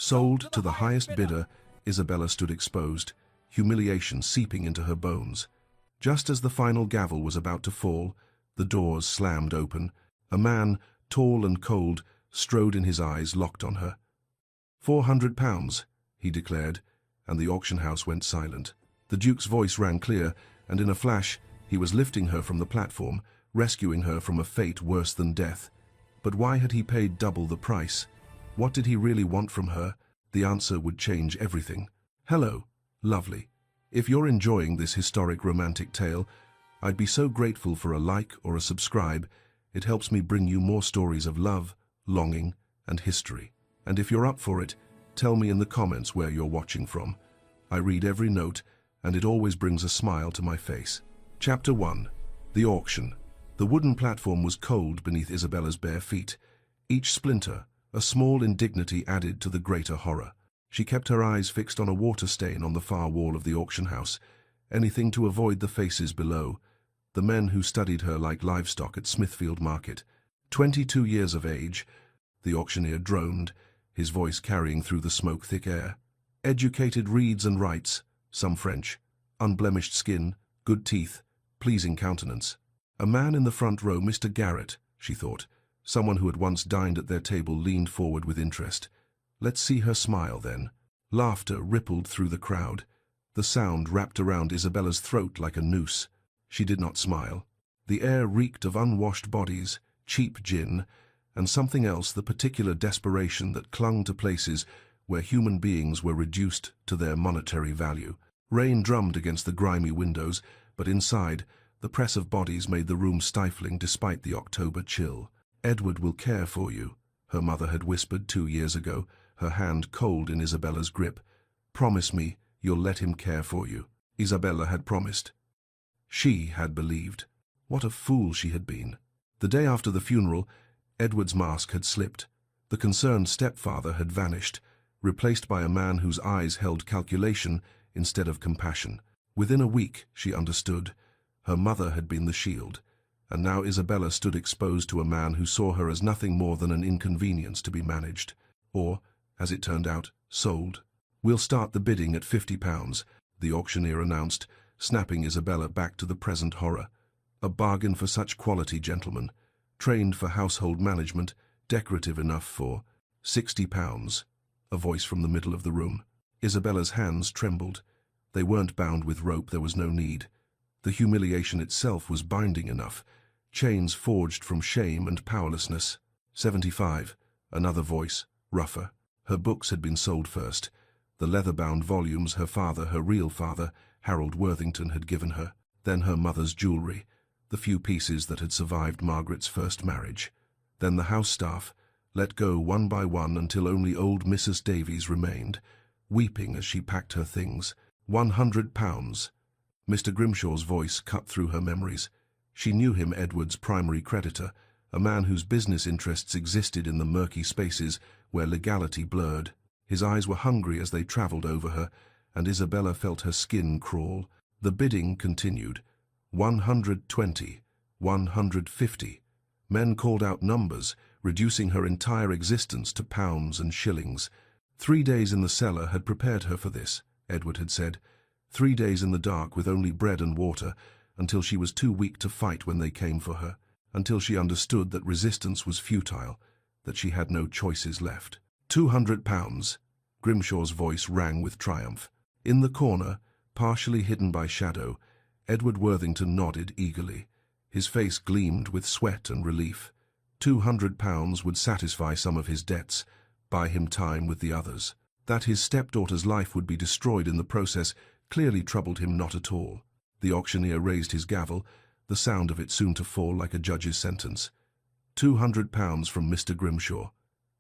Sold to the highest bidder, Isabella stood exposed, humiliation seeping into her bones. Just as the final gavel was about to fall, the doors slammed open. A man, tall and cold, strode in, his eyes locked on her. £400, he declared, and the auction house went silent. The Duke's voice rang clear, and in a flash, he was lifting her from the platform, rescuing her from a fate worse than death. But why had he paid double the price? What did he really want from her? The answer would change everything. Hello, lovely. If you're enjoying this historic romantic tale, I'd be so grateful for a like or a subscribe. It helps me bring you more stories of love, longing, and history. And if you're up for it, tell me in the comments where you're watching from. I read every note, and it always brings a smile to my face. Chapter 1. The Auction. The wooden platform was cold beneath Isabella's bare feet. Each splinter, a small indignity added to the greater horror. She kept her eyes fixed on a water stain on the far wall of the auction house, anything to avoid the faces below, the men who studied her like livestock at Smithfield Market. 22 years of age, the auctioneer droned, his voice carrying through the smoke-thick air. Educated reads and writes, some French, unblemished skin, good teeth, pleasing countenance. A man in the front row, Mr. Garrett, she thought. Someone who had once dined at their table leaned forward with interest. Let's see her smile, then. Laughter rippled through the crowd. The sound wrapped around Isabella's throat like a noose. She did not smile. The air reeked of unwashed bodies, cheap gin, and something else, the particular desperation that clung to places where human beings were reduced to their monetary value. Rain drummed against the grimy windows, but inside, the press of bodies made the room stifling despite the October chill. Edward will care for you, her mother had whispered 2 years ago, her hand cold in Isabella's grip. Promise me you'll let him care for you. Isabella had promised. She had believed. What a fool she had been. The day after the funeral, Edward's mask had slipped. The concerned stepfather had vanished, replaced by a man whose eyes held calculation instead of compassion. Within a week, she understood. Her mother had been the shield, and now Isabella stood exposed to a man who saw her as nothing more than an inconvenience to be managed. Or, as it turned out, sold. We'll start the bidding at £50, the auctioneer announced, snapping Isabella back to the present horror. A bargain for such quality, gentlemen. Trained for household management, decorative enough for £60. A voice from the middle of the room. Isabella's hands trembled. They weren't bound with rope, there was no need. The humiliation itself was binding enough, chains forged from shame and powerlessness. 75. Another voice, rougher. Her books had been sold first. The leather-bound volumes her father, her real father, Harold Worthington, had given her. Then her mother's jewellery, the few pieces that had survived Margaret's first marriage. Then the house staff, let go one by one until only old Mrs. Davies remained, weeping as she packed her things. £100. Mr. Grimshaw's voice cut through her memories. She knew him, Edward's primary creditor, a man whose business interests existed in the murky spaces where legality blurred. His eyes were hungry as they travelled over her, and Isabella felt her skin crawl. The bidding continued. 120, 150. Men called out numbers, reducing her entire existence to pounds and shillings. 3 days in the cellar had prepared her for this, Edward had said. 3 days in the dark with only bread and water, until she was too weak to fight when they came for her, until she understood that resistance was futile, that she had no choices left. £200. Grimshaw's voice rang with triumph. In the corner, partially hidden by shadow, Edward Worthington nodded eagerly. His face gleamed with sweat and relief. £200 would satisfy some of his debts, buy him time with the others. That his stepdaughter's life would be destroyed in the process clearly troubled him not at all. The auctioneer raised his gavel, the sound of it soon to fall like a judge's sentence. £200 from Mr. Grimshaw.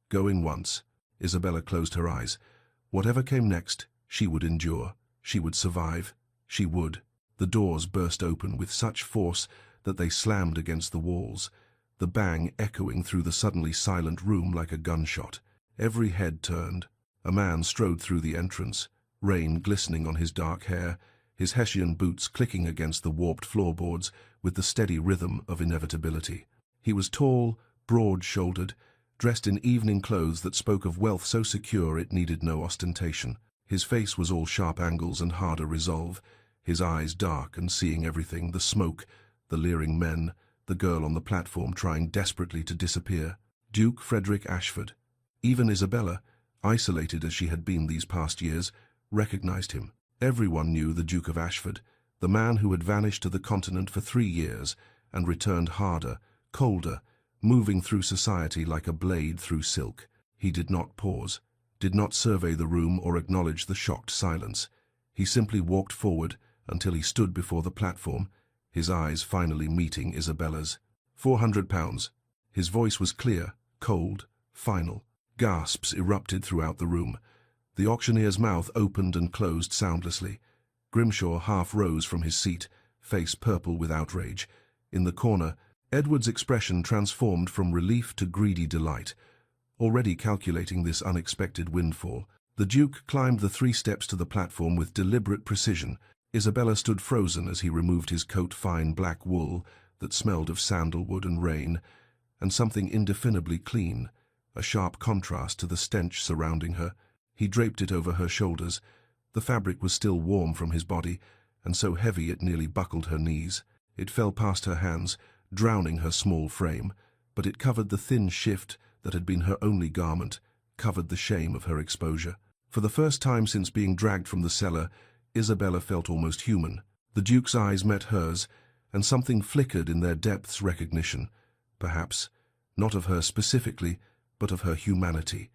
Going once. Isabella closed her eyes. Whatever came next, she would endure. She would survive. She would. The doors burst open with such force that they slammed against the walls, the bang echoing through the suddenly silent room like a gunshot. Every head turned. A man strode through the entrance, rain glistening on his dark hair, his Hessian boots clicking against the warped floorboards with the steady rhythm of inevitability. He was tall, broad-shouldered, dressed in evening clothes that spoke of wealth so secure it needed no ostentation. His face was all sharp angles and harder resolve, his eyes dark and seeing everything, the smoke, the leering men, the girl on the platform trying desperately to disappear. Duke Frederick Ashford. Even Isabella, isolated as she had been these past years, recognized him. Everyone knew the Duke of Ashford, the man who had vanished to the continent for 3 years and returned harder, colder, moving through society like a blade through silk. He did not pause, did not survey the room or acknowledge the shocked silence. He simply walked forward until he stood before the platform, his eyes finally meeting Isabella's. £400. His voice was clear, cold, final. Gasps erupted throughout the room. The auctioneer's mouth opened and closed soundlessly. Grimshaw half rose from his seat, face purple with outrage. In the corner, Edward's expression transformed from relief to greedy delight. Already calculating this unexpected windfall, the Duke climbed the 3 steps to the platform with deliberate precision. Isabella stood frozen as he removed his coat, fine black wool that smelled of sandalwood and rain, and something indefinably clean, a sharp contrast to the stench surrounding her. He draped it over her shoulders. The fabric was still warm from his body, and so heavy it nearly buckled her knees. It fell past her hands, drowning her small frame, but it covered the thin shift that had been her only garment, covered the shame of her exposure. For the first time since being dragged from the cellar, Isabella felt almost human. The Duke's eyes met hers, and something flickered in their depths recognition, perhaps, not of her specifically, but of her humanity,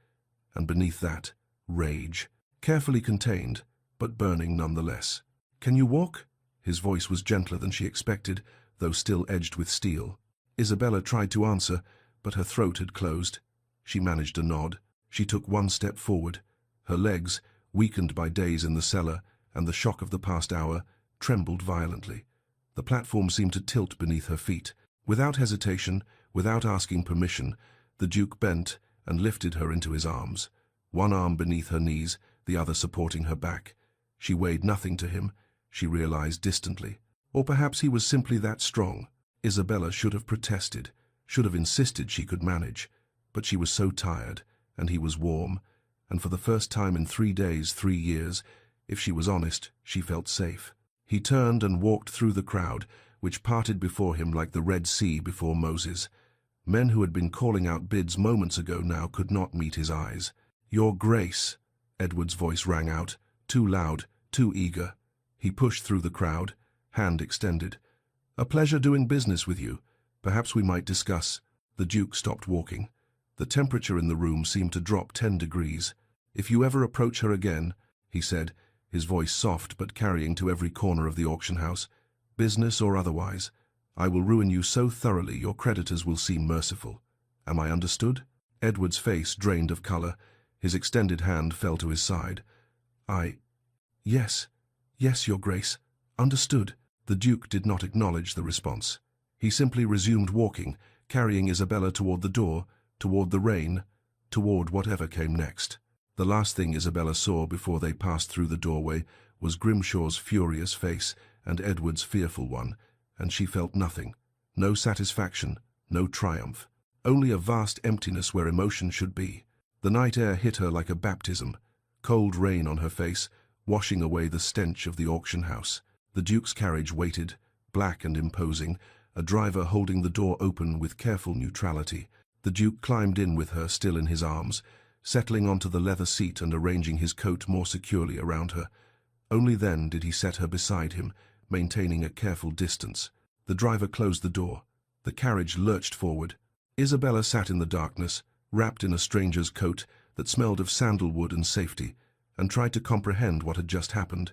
and beneath that, rage, carefully contained, but burning nonetheless. "Can you walk?" His voice was gentler than she expected, though still edged with steel. Isabella tried to answer, but her throat had closed. She managed a nod. She took 1 step forward. Her legs, weakened by days in the cellar and the shock of the past hour, trembled violently. The platform seemed to tilt beneath her feet. Without hesitation, without asking permission, the Duke bent and lifted her into his arms, one arm beneath her knees, the other supporting her back. She weighed nothing to him, she realized distantly. Or perhaps he was simply that strong. Isabella should have protested, should have insisted she could manage, but she was so tired, and he was warm, and for the first time in 3 days, 3 years, if she was honest, she felt safe. He turned and walked through the crowd, which parted before him like the Red Sea before Moses. Men who had been calling out bids moments ago now could not meet his eyes. "Your Grace," Edward's voice rang out, too loud, too eager. He pushed through the crowd, hand extended. "A pleasure doing business with you. Perhaps we might discuss." The Duke stopped walking. The temperature in the room seemed to drop 10 degrees. "If you ever approach her again," he said, his voice soft but carrying to every corner of the auction house, "business or otherwise, I will ruin you so thoroughly your creditors will seem merciful. Am I understood?" Edward's face drained of color. His extended hand fell to his side. Yes, your Grace. Understood." The Duke did not acknowledge the response. He simply resumed walking, carrying Isabella toward the door, toward the rain, toward whatever came next. The last thing Isabella saw before they passed through the doorway was Grimshaw's furious face and Edward's fearful one, and she felt nothing. No satisfaction, no triumph. Only a vast emptiness where emotion should be. The night air hit her like a baptism, cold rain on her face, washing away the stench of the auction house. The Duke's carriage waited, black and imposing, a driver holding the door open with careful neutrality. The Duke climbed in with her still in his arms, settling onto the leather seat and arranging his coat more securely around her. Only then did he set her beside him, maintaining a careful distance. The driver closed the door. The carriage lurched forward. Isabella sat in the darkness, wrapped in a stranger's coat that smelled of sandalwood and safety, and tried to comprehend what had just happened.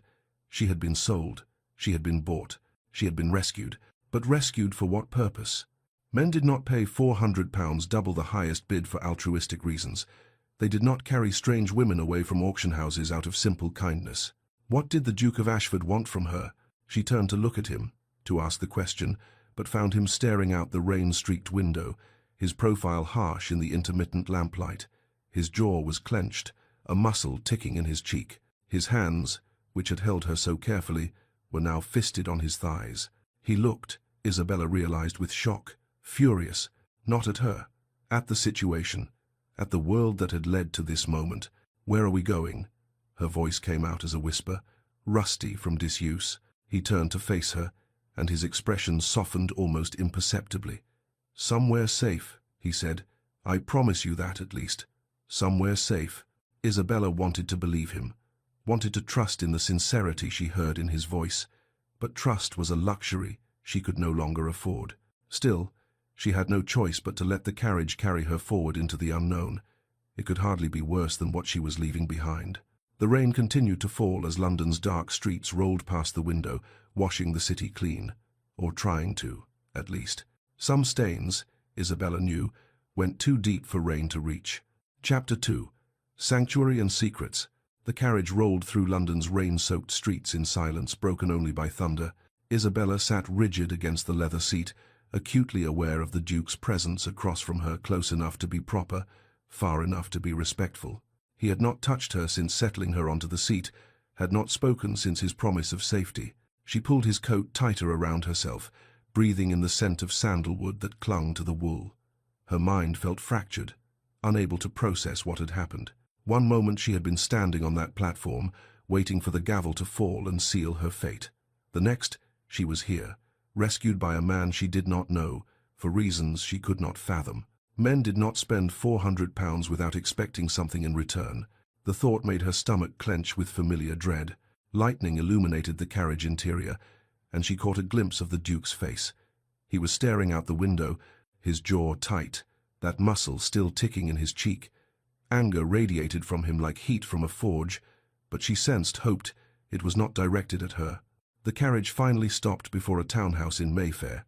She had been sold. She had been bought. She had been rescued. But rescued for what purpose? Men did not pay £400, double the highest bid, for altruistic reasons. They did not carry strange women away from auction houses out of simple kindness. What did the Duke of Ashford want from her? She turned to look at him, to ask the question, but found him staring out the rain-streaked window, his profile harsh in the intermittent lamplight. His jaw was clenched, a muscle ticking in his cheek. His hands, which had held her so carefully, were now fisted on his thighs. He looked, Isabella realized with shock, furious, not at her, at the situation, at the world that had led to this moment. "Where are we going?" Her voice came out as a whisper, rusty from disuse. He turned to face her, and his expression softened almost imperceptibly. "Somewhere safe," he said. "I promise you that, at least. Somewhere safe." Isabella wanted to believe him, wanted to trust in the sincerity she heard in his voice, but trust was a luxury she could no longer afford. Still, she had no choice but to let the carriage carry her forward into the unknown. It could hardly be worse than what she was leaving behind. The rain continued to fall as London's dark streets rolled past the window, washing the city clean, or trying to, at least. Some stains, Isabella knew, went too deep for rain to reach. Chapter 2. Sanctuary and Secrets. The carriage rolled through London's rain-soaked streets in silence, broken only by thunder. Isabella sat rigid against the leather seat, acutely aware of the Duke's presence across from her, close enough to be proper, far enough to be respectful. He had not touched her since settling her onto the seat, had not spoken since his promise of safety. She pulled his coat tighter around herself, breathing in the scent of sandalwood that clung to the wool. Her mind felt fractured, unable to process what had happened. One moment she had been standing on that platform, waiting for the gavel to fall and seal her fate. The next, she was here, rescued by a man she did not know, for reasons she could not fathom. Men did not spend £400 without expecting something in return. The thought made her stomach clench with familiar dread. Lightning illuminated the carriage interior, and she caught a glimpse of the Duke's face. He was staring out the window, his jaw tight, that muscle still ticking in his cheek. Anger radiated from him like heat from a forge, but she hoped it was not directed at her. The carriage finally stopped before a townhouse in Mayfair.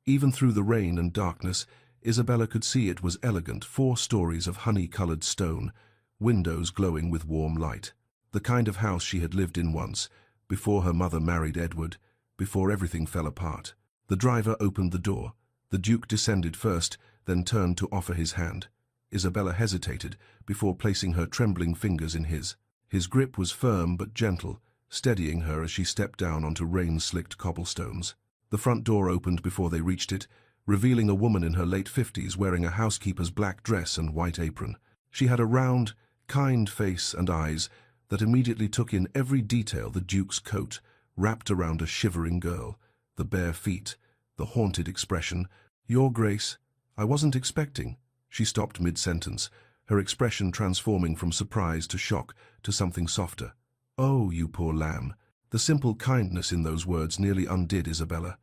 Even through the rain and darkness, Isabella could see it was elegant, 4 stories of honey-colored stone, windows glowing with warm light. The kind of house she had lived in once, before her mother married Edward, before everything fell apart. The driver opened the door. The Duke descended first, then turned to offer his hand. Isabella hesitated before placing her trembling fingers in his. His grip was firm but gentle, steadying her as she stepped down onto rain-slicked cobblestones. The front door opened before they reached it, revealing a woman in her late 50s wearing a housekeeper's black dress and white apron. She had a round, kind face and eyes that immediately took in every detail: the Duke's coat, wrapped around a shivering girl, the bare feet, the haunted expression. "Your Grace, I wasn't expecting." She stopped mid-sentence, her expression transforming from surprise to shock to something softer. "Oh, you poor lamb." The simple kindness in those words nearly undid Isabella.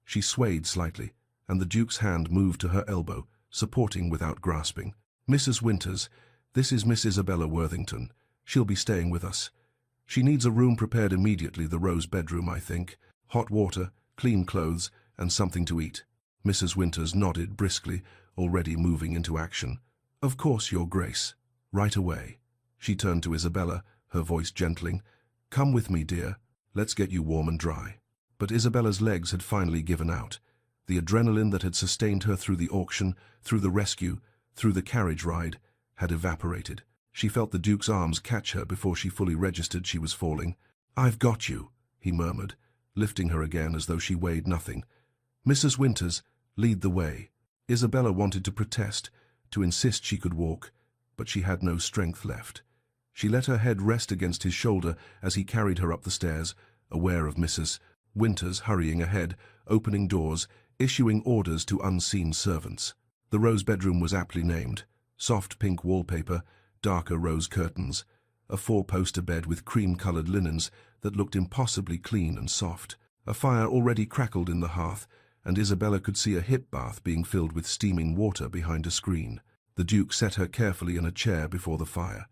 She swayed slightly, and the Duke's hand moved to her elbow, supporting without grasping. "Mrs. Winters, this is Miss Isabella Worthington. She'll be staying with us. She needs a room prepared immediately, the Rose bedroom, I think. Hot water, clean clothes, and something to eat." Mrs. Winters nodded briskly, already moving into action. "Of course, Your Grace. Right away." She turned to Isabella, her voice gentling. "Come with me, dear. Let's get you warm and dry." But Isabella's legs had finally given out. The adrenaline that had sustained her through the auction, through the rescue, through the carriage ride, had evaporated. She felt the Duke's arms catch her before she fully registered she was falling. "I've got you," he murmured, lifting her again as though she weighed nothing. "Mrs. Winters, lead the way." Isabella wanted to protest, to insist she could walk, but she had no strength left. She let her head rest against his shoulder as he carried her up the stairs, aware of Mrs. Winters hurrying ahead, opening doors, issuing orders to unseen servants. The Rose bedroom was aptly named. Soft pink wallpaper, darker rose curtains, a 4-poster bed with cream-colored linens that looked impossibly clean and soft. A fire already crackled in the hearth, and Isabella could see a hip bath being filled with steaming water behind a screen. The Duke set her carefully in a chair before the fire.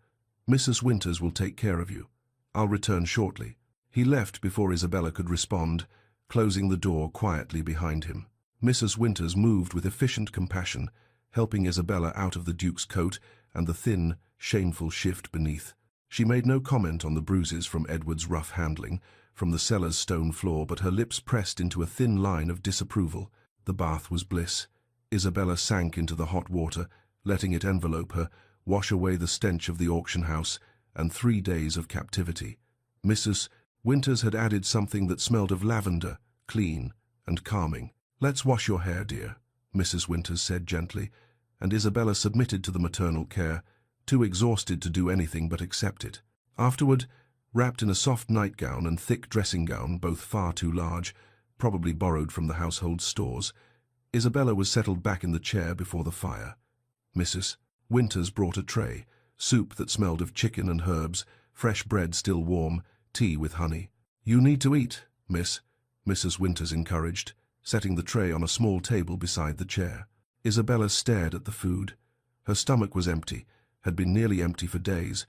"Mrs. Winters will take care of you. I'll return shortly." He left before Isabella could respond, closing the door quietly behind him. Mrs. Winters moved with efficient compassion, helping Isabella out of the Duke's coat and the thin, shameful shift beneath. She made no comment on the bruises from Edward's rough handling, from the cellar's stone floor, but her lips pressed into a thin line of disapproval. The bath was bliss. Isabella sank into the hot water, letting it envelope her, wash away the stench of the auction house and 3 days of captivity. Mrs. Winters had added something that smelled of lavender, clean and calming. "Let's wash your hair, dear," Mrs. Winters said gently, and Isabella submitted to the maternal care, too exhausted to do anything but accept it. Afterward, wrapped in a soft nightgown and thick dressing gown, both far too large, probably borrowed from the household stores, Isabella was settled back in the chair before the fire. Mrs. Winters brought a tray, soup that smelled of chicken and herbs, fresh bread still warm, tea with honey. "You need to eat, miss," Mrs. Winters encouraged, setting the tray on a small table beside the chair. Isabella stared at the food. Her stomach was empty, had been nearly empty for days,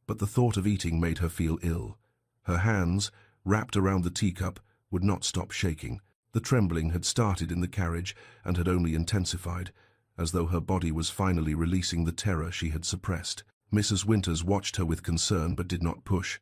but the thought of eating made her feel ill. Her hands, wrapped around the teacup, would not stop shaking. The trembling had started in the carriage and had only intensified, as though her body was finally releasing the terror she had suppressed. Mrs. Winters watched her with concern but did not push.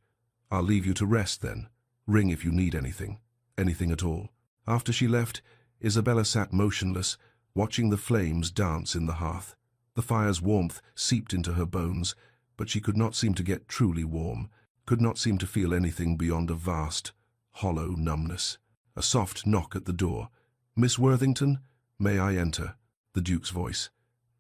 "I'll leave you to rest then. Ring if you need anything. Anything at all." After she left, Isabella sat motionless, watching the flames dance in the hearth. The fire's warmth seeped into her bones, but she could not seem to get truly warm, could not seem to feel anything beyond a vast, hollow numbness. A soft knock at the door. "Miss Worthington, may I enter?" The Duke's voice.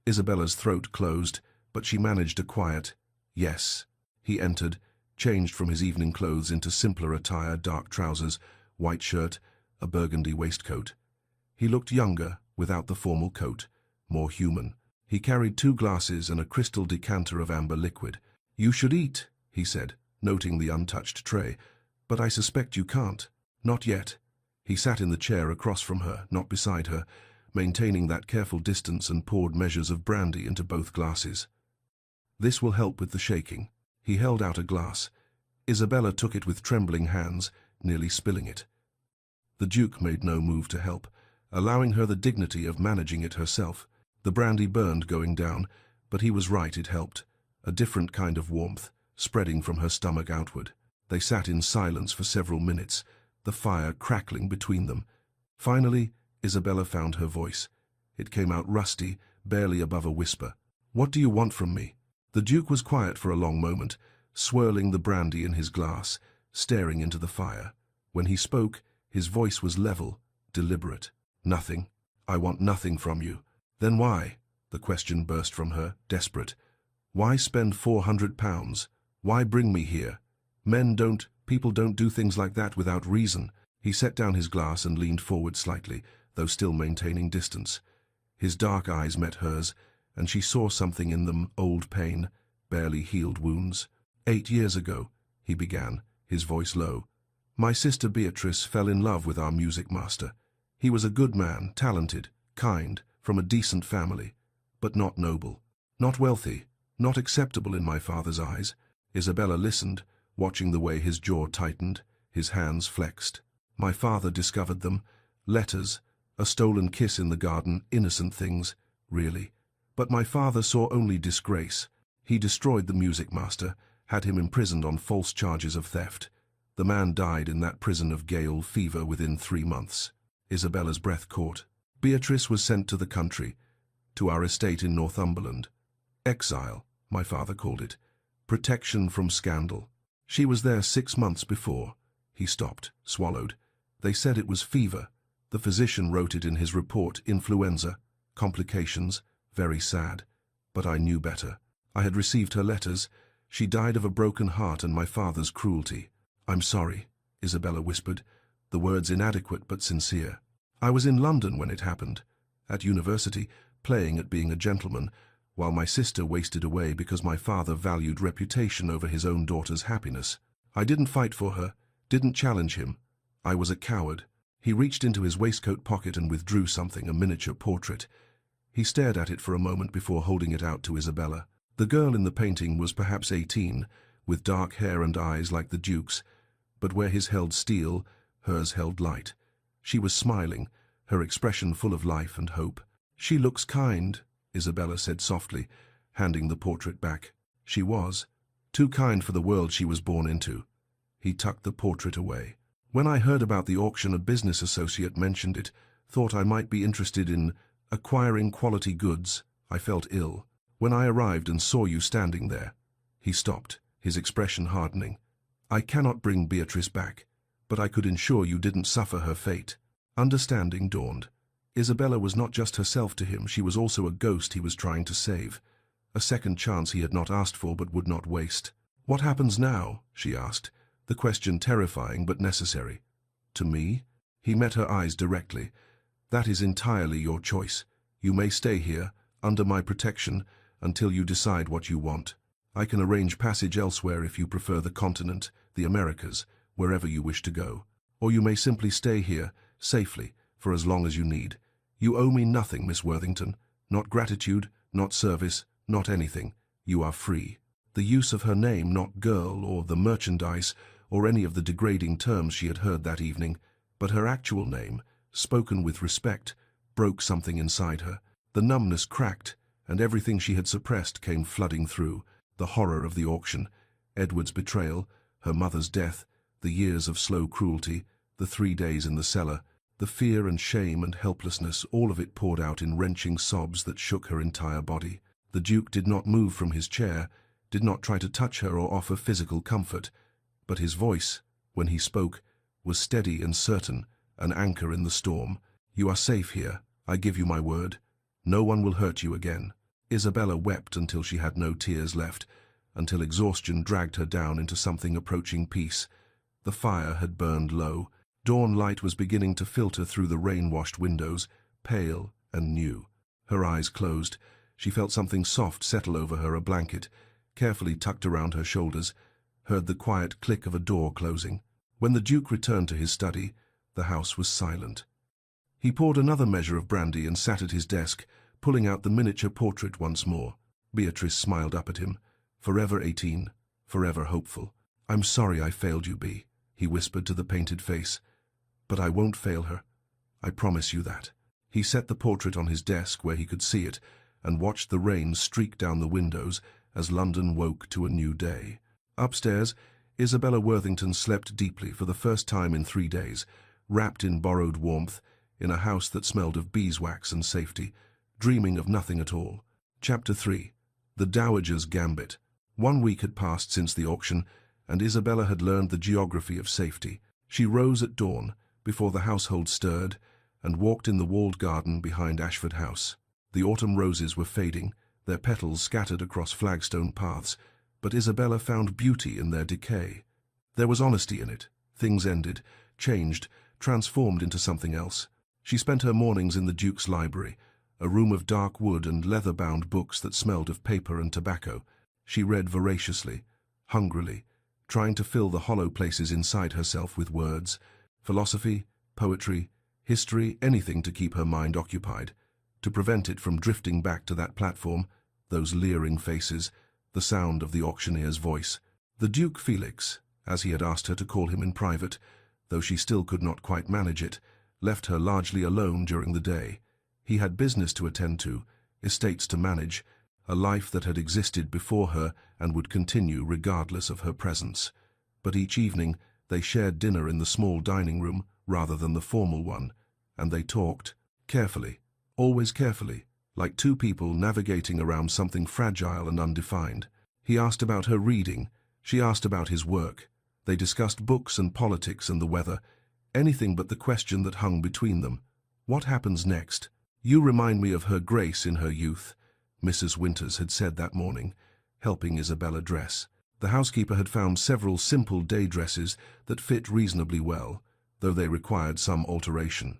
Isabella's throat closed, but she managed a quiet, "Yes." He entered, changed from his evening clothes into simpler attire, dark trousers, white shirt, a burgundy waistcoat. He looked younger, without the formal coat, more human. He carried 2 glasses and a crystal decanter of amber liquid. "You should eat," he said, noting the untouched tray. "But I suspect you can't." "Not yet." He sat in the chair across from her, not beside her, maintaining that careful distance, and poured measures of brandy into both glasses. "This will help with the shaking." He held out a glass. Isabella took it with trembling hands, nearly spilling it. The Duke made no move to help, allowing her the dignity of managing it herself. The brandy burned going down, but he was right, it helped. A different kind of warmth, spreading from her stomach outward. They sat in silence for several minutes, the fire crackling between them. Finally, Isabella found her voice. It came out rusty, barely above a whisper. "What do you want from me?" The Duke was quiet for a long moment, swirling the brandy in his glass, staring into the fire. When he spoke, his voice was level, deliberate. "Nothing. I want nothing from you." "Then why?" The question burst from her, desperate. "Why spend £400? Why bring me here? People don't do things like that without reason." He set down his glass and leaned forward slightly, though still maintaining distance. His dark eyes met hers, and she saw something in them, old pain, barely healed wounds. 8 years ago," he began, his voice low, "my sister Beatrice fell in love with our music master. He was a good man, talented, kind, from a decent family, but not noble, not wealthy, not acceptable in my father's eyes." Isabella listened, watching the way his jaw tightened, his hands flexed. "My father discovered them. Letters, a stolen kiss in the garden, innocent things, really. But my father saw only disgrace. He destroyed the music master, had him imprisoned on false charges of theft. The man died in that prison of gale fever within 3 months. Isabella's breath caught. Beatrice was sent to the country, to our estate in Northumberland. Exile, my father called it. Protection from scandal. She was there 6 months before." He stopped, swallowed. "They said it was fever. The physician wrote it in his report, influenza, complications, very sad. But I knew better. I had received her letters. She died of a broken heart and my father's cruelty." "I'm sorry," Isabella whispered, the words inadequate but sincere. "I was in London when it happened, at university, playing at being a gentleman, while my sister wasted away because my father valued reputation over his own daughter's happiness. I didn't fight for her, didn't challenge him. I was a coward." He reached into his waistcoat pocket and withdrew something, a miniature portrait. He stared at it for a moment before holding it out to Isabella. The girl in the painting was perhaps 18, with dark hair and eyes like the Duke's, but where his held steel, hers held light. She was smiling, her expression full of life and hope. "She looks kind," Isabella said softly, handing the portrait back. She was. Too kind for the world she was born into. He tucked the portrait away. "When I heard about the auction, a business associate mentioned it, thought I might be interested in acquiring quality goods. I felt ill. When I arrived and saw you standing there." He stopped, his expression hardening. "I cannot bring Beatrice back, but I could ensure you didn't suffer her fate." Understanding dawned. Isabella was not just herself to him, she was also a ghost he was trying to save. A second chance he had not asked for but would not waste. "What happens now?" she asked, the question terrifying but necessary. "To me?" He met her eyes directly. "That is entirely your choice. You may stay here, under my protection, until you decide what you want. I can arrange passage elsewhere if you prefer the continent, the Americas, wherever you wish to go. Or you may simply stay here, safely, for as long as you need. You owe me nothing, Miss Worthington. Not gratitude, not service, not anything. You are free." The use of her name, not girl, or the merchandise, or any of the degrading terms she had heard that evening, but her actual name, spoken with respect, broke something inside her. The numbness cracked, and everything she had suppressed came flooding through. The horror of the auction, Edward's betrayal, her mother's death, the years of slow cruelty, the 3 days in the cellar, the fear and shame and helplessness, all of it poured out in wrenching sobs that shook her entire body. The Duke did not move from his chair, did not try to touch her or offer physical comfort, but his voice, when he spoke, was steady and certain, an anchor in the storm. "You are safe here, I give you my word. No one will hurt you again." Isabella wept until she had no tears left, until exhaustion dragged her down into something approaching peace. The fire had burned low. Dawn light was beginning to filter through the rain-washed windows, pale and new. Her eyes closed. She felt something soft settle over her, a blanket, carefully tucked around her shoulders, heard the quiet click of a door closing. When the Duke returned to his study, the house was silent. He poured another measure of brandy and sat at his desk, pulling out the miniature portrait once more. Beatrice smiled up at him. "Forever 18, forever hopeful." "I'm sorry I failed you, Bea," he whispered to the painted face. "But I won't fail her. I promise you that." He set the portrait on his desk where he could see it, and watched the rain streak down the windows as London woke to a new day. Upstairs, Isabella Worthington slept deeply for the first time in 3 days, wrapped in borrowed warmth, in a house that smelled of beeswax and safety, dreaming of nothing at all. Chapter 3. The Dowager's Gambit. 1 week had passed since the auction, and Isabella had learned the geography of safety. She rose at dawn, before the household stirred, and walked in the walled garden behind Ashford House. The autumn roses were fading, their petals scattered across flagstone paths, but Isabella found beauty in their decay. There was honesty in it. Things ended, changed, transformed into something else. She spent her mornings in the Duke's library, a room of dark wood and leather-bound books that smelled of paper and tobacco. She read voraciously, hungrily, trying to fill the hollow places inside herself with words, philosophy, poetry, history, anything to keep her mind occupied, to prevent it from drifting back to that platform, those leering faces, the sound of the auctioneer's voice. The Duke Felix, as he had asked her to call him in private, though she still could not quite manage it, left her largely alone during the day. He had business to attend to, estates to manage, a life that had existed before her and would continue regardless of her presence. But each evening they shared dinner in the small dining room rather than the formal one, and they talked, carefully, always carefully, like two people navigating around something fragile and undefined. He asked about her reading, she asked about his work. They discussed books and politics and the weather, anything but the question that hung between them. What happens next? "You remind me of Her Grace in her youth," Mrs. Winters had said that morning, helping Isabella dress. The housekeeper had found several simple day dresses that fit reasonably well, though they required some alteration.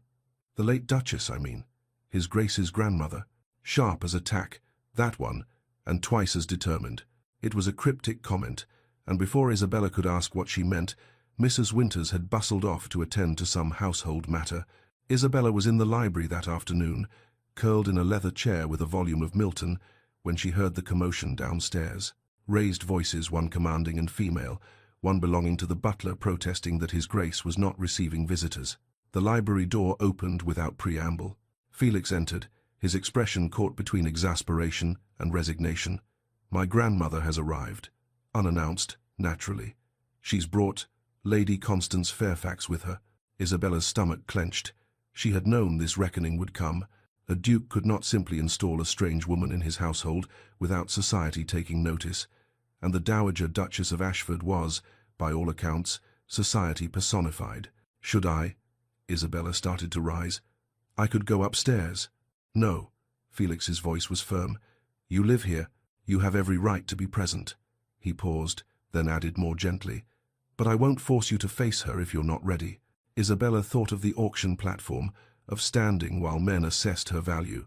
"The late Duchess, I mean. His Grace's grandmother. Sharp as a tack, that one, and twice as determined." It was a cryptic comment, and before Isabella could ask what she meant, Mrs. Winters had bustled off to attend to some household matter. Isabella was in the library that afternoon, curled in a leather chair with a volume of Milton, when she heard the commotion downstairs. Raised voices, one commanding and female, one belonging to the butler protesting that His Grace was not receiving visitors. The library door opened without preamble. Felix entered, his expression caught between exasperation and resignation. "My grandmother has arrived." Unannounced, naturally. "She's brought Lady Constance Fairfax with her." Isabella's stomach clenched. She had known this reckoning would come. A duke could not simply install a strange woman in his household without society taking notice, and the Dowager Duchess of Ashford was, by all accounts, society personified. "Should I?" Isabella started to rise. I could go upstairs. No. Felix's voice was firm. You live here. You have every right to be present. He paused, then added more gently. But I won't force you to face her if you're not ready. Isabella thought of the auction platform, of standing while men assessed her value.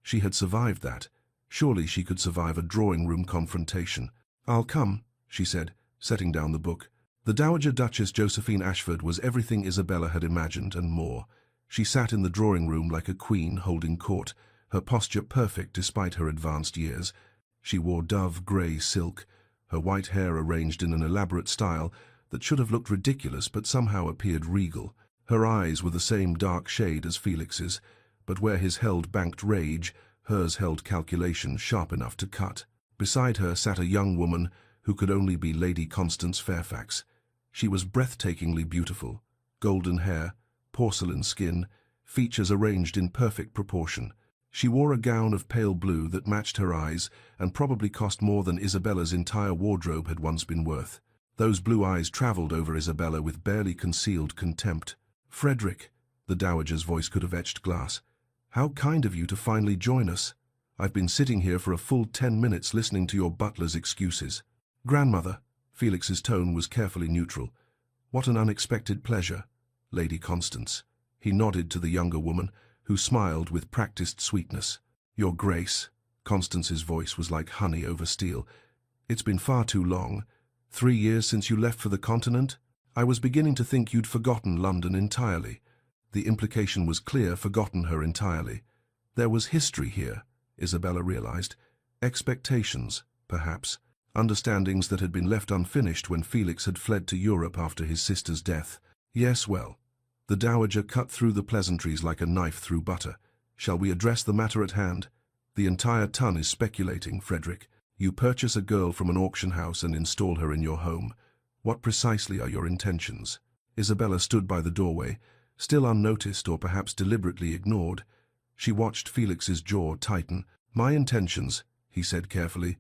She had survived that. Surely she could survive a drawing-room confrontation. I'll come, she said, setting down the book. The Dowager Duchess Josephine Ashford was everything Isabella had imagined and more. She sat in the drawing-room like a queen holding court, her posture perfect despite her advanced years. She wore dove-grey silk, her white hair arranged in an elaborate style that should have looked ridiculous but somehow appeared regal. Her eyes were the same dark shade as Felix's, but where his held banked rage, hers held calculation sharp enough to cut. Beside her sat a young woman who could only be Lady Constance Fairfax. She was breathtakingly beautiful, golden hair, porcelain skin, features arranged in perfect proportion. She wore a gown of pale blue that matched her eyes and probably cost more than Isabella's entire wardrobe had once been worth. Those blue eyes travelled over Isabella with barely concealed contempt. Frederick, the Dowager's voice could have etched glass. How kind of you to finally join us. I've been sitting here for a full 10 minutes listening to your butler's excuses. Grandmother, Felix's tone was carefully neutral. What an unexpected pleasure, Lady Constance. He nodded to the younger woman, who smiled with practiced sweetness. Your Grace, Constance's voice was like honey over steel. It's been far too long. 3 years since you left for the continent? I was beginning to think you'd forgotten London entirely. The implication was clear, forgotten her entirely. There was history here, Isabella realized. Expectations, perhaps. Understandings that had been left unfinished when Felix had fled to Europe after his sister's death. Yes, well. The Dowager cut through the pleasantries like a knife through butter. Shall we address the matter at hand? The entire ton is speculating, Frederick. You purchase a girl from an auction house and install her in your home. What precisely are your intentions? Isabella stood by the doorway, still unnoticed or perhaps deliberately ignored. She watched Felix's jaw tighten. My intentions, he said carefully,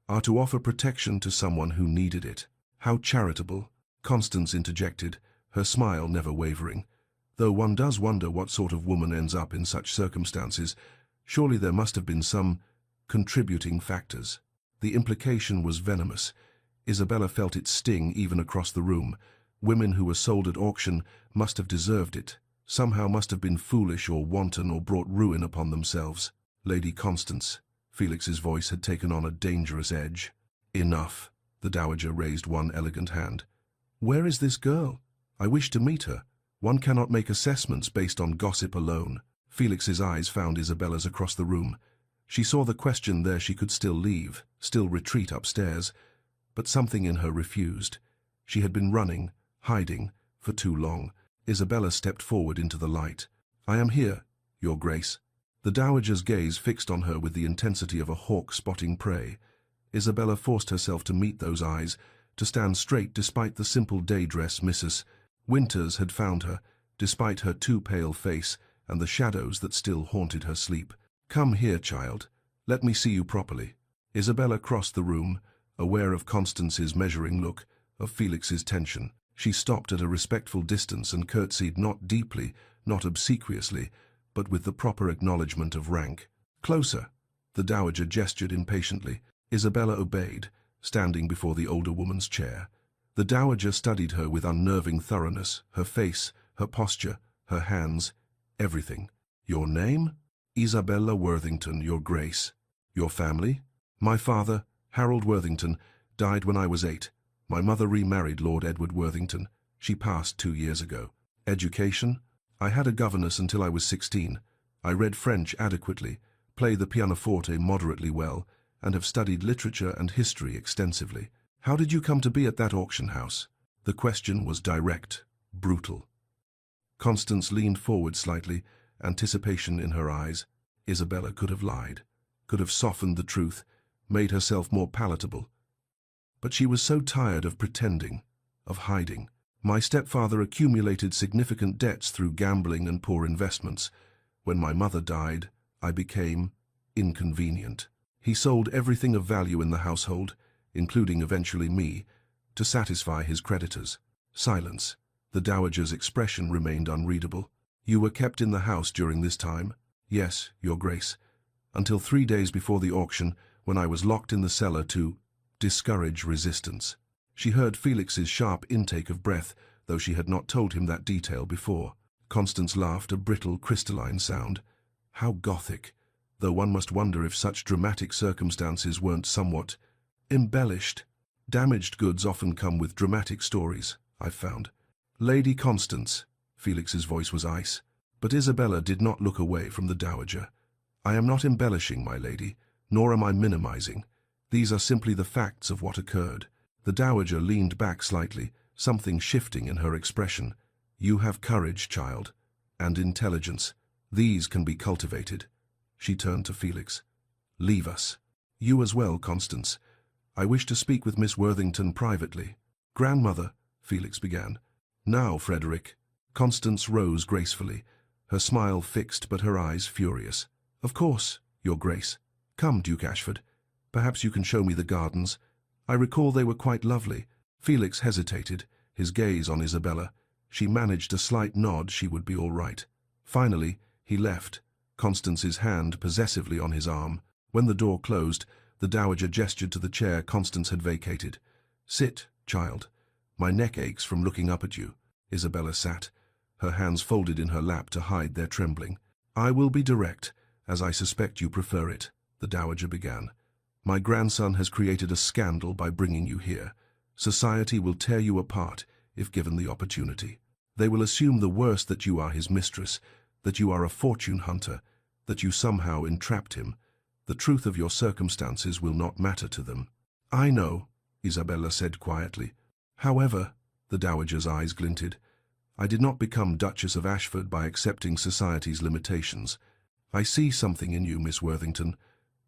are to offer protection to someone who needed it. How charitable, Constance interjected, her smile never wavering. Though one does wonder what sort of woman ends up in such circumstances, surely there must have been some contributing factors. The implication was venomous. Isabella felt its sting even across the room. Women who were sold at auction must have deserved it, somehow must have been foolish or wanton or brought ruin upon themselves. Lady Constance, Felix's voice had taken on a dangerous edge. Enough. The Dowager raised one elegant hand. Where is this girl? I wish to meet her. One cannot make assessments based on gossip alone. Felix's eyes found Isabella's across the room. She saw the question there. She could still leave, still retreat upstairs, but something in her refused. She had been running, hiding, for too long. Isabella stepped forward into the light. I am here, Your Grace. The Dowager's gaze fixed on her with the intensity of a hawk spotting prey. Isabella forced herself to meet those eyes, to stand straight despite the simple day dress Mrs. Winters had found her, despite her too pale face and the shadows that still haunted her sleep. Come here, child. Let me see you properly. Isabella crossed the room, aware of Constance's measuring look, of Felix's tension. She stopped at a respectful distance and curtsied not deeply, not obsequiously, but with the proper acknowledgement of rank. Closer. The Dowager gestured impatiently. Isabella obeyed, standing before the older woman's chair. The Dowager studied her with unnerving thoroughness, her face, her posture, her hands, everything. Your name? Isabella Worthington, Your Grace. Your family? My father, Harold Worthington, died when I was 8. My mother remarried Lord Edward Worthington. She passed 2 years ago. Education? I had a governess until I was 16. I read French adequately, play the pianoforte moderately well, and have studied literature and history extensively. How did you come to be at that auction house? The question was direct, brutal. Constance leaned forward slightly, anticipation in her eyes. Isabella could have lied, could have softened the truth, made herself more palatable. But she was so tired of pretending, of hiding. My stepfather accumulated significant debts through gambling and poor investments. When my mother died, I became inconvenient. He sold everything of value in the household, including eventually me, to satisfy his creditors. Silence. The Dowager's expression remained unreadable. You were kept in the house during this time? Yes, Your Grace. Until 3 days before the auction, when I was locked in the cellar to discourage resistance. She heard Felix's sharp intake of breath, though she had not told him that detail before. Constance laughed, a brittle, crystalline sound. How Gothic, though one must wonder if such dramatic circumstances weren't somewhat embellished. Damaged goods often come with dramatic stories, I've found. Lady Constance, Felix's voice was ice, but Isabella did not look away from the dowager. I am not embellishing, my lady, nor am I minimizing. These are simply the facts of what occurred. The dowager leaned back slightly, something shifting in her expression. You have courage, child, and intelligence. These can be cultivated. She turned to Felix. Leave us. You as well, Constance. I wish to speak with Miss Worthington privately. Grandmother, Felix began. Now, Frederick. Constance rose gracefully, her smile fixed but her eyes furious. Of course, Your Grace. Come, Duke Ashford. Perhaps you can show me the gardens. I recall they were quite lovely. Felix hesitated, his gaze on Isabella. She managed a slight nod she would be all right. Finally, he left, Constance's hand possessively on his arm. When the door closed, the dowager gestured to the chair Constance had vacated. Sit, child. My neck aches from looking up at you. Isabella sat, her hands folded in her lap to hide their trembling. I will be direct, as I suspect you prefer it, the dowager began. My grandson has created a scandal by bringing you here. Society will tear you apart if given the opportunity. They will assume the worst, that you are his mistress, that you are a fortune hunter, that you somehow entrapped him. The truth of your circumstances will not matter to them. I know, Isabella said quietly. However, the dowager's eyes glinted, I did not become Duchess of Ashford by accepting society's limitations. I see something in you, Miss Worthington.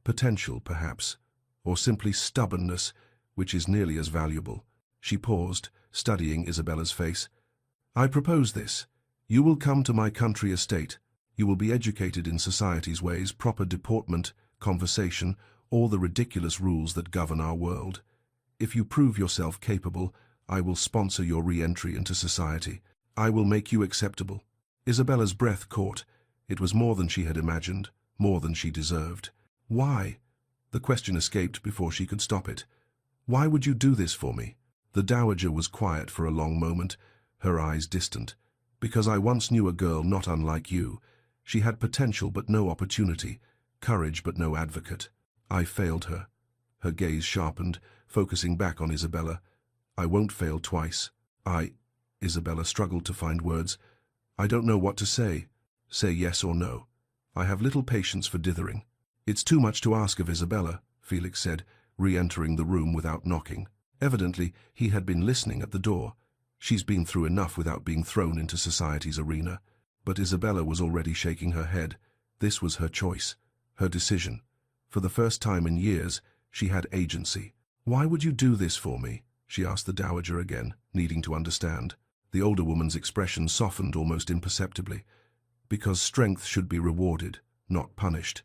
Potential, perhaps, or simply stubbornness, which is nearly as valuable. She paused, studying Isabella's face. I propose this. You will come to my country estate. You will be educated in society's ways, proper deportment, conversation, all the ridiculous rules that govern our world. If you prove yourself capable, I will sponsor your re-entry into society. I will make you acceptable. Isabella's breath caught. It was more than she had imagined, more than she deserved. Why? The question escaped before she could stop it. Why would you do this for me? The dowager was quiet for a long moment, her eyes distant. Because I once knew a girl not unlike you. She had potential but no opportunity, courage but no advocate. I failed her. Her gaze sharpened, focusing back on Isabella. I won't fail twice. Isabella struggled to find words. I don't know what to say. Say yes or no. I have little patience for dithering. It's too much to ask of Isabella, Felix said, re-entering the room without knocking. Evidently, he had been listening at the door. She's been through enough without being thrown into society's arena. But Isabella was already shaking her head. This was her choice, her decision. For the first time in years, she had agency. Why would you do this for me? She asked the dowager again, needing to understand. The older woman's expression softened almost imperceptibly. Because strength should be rewarded, not punished.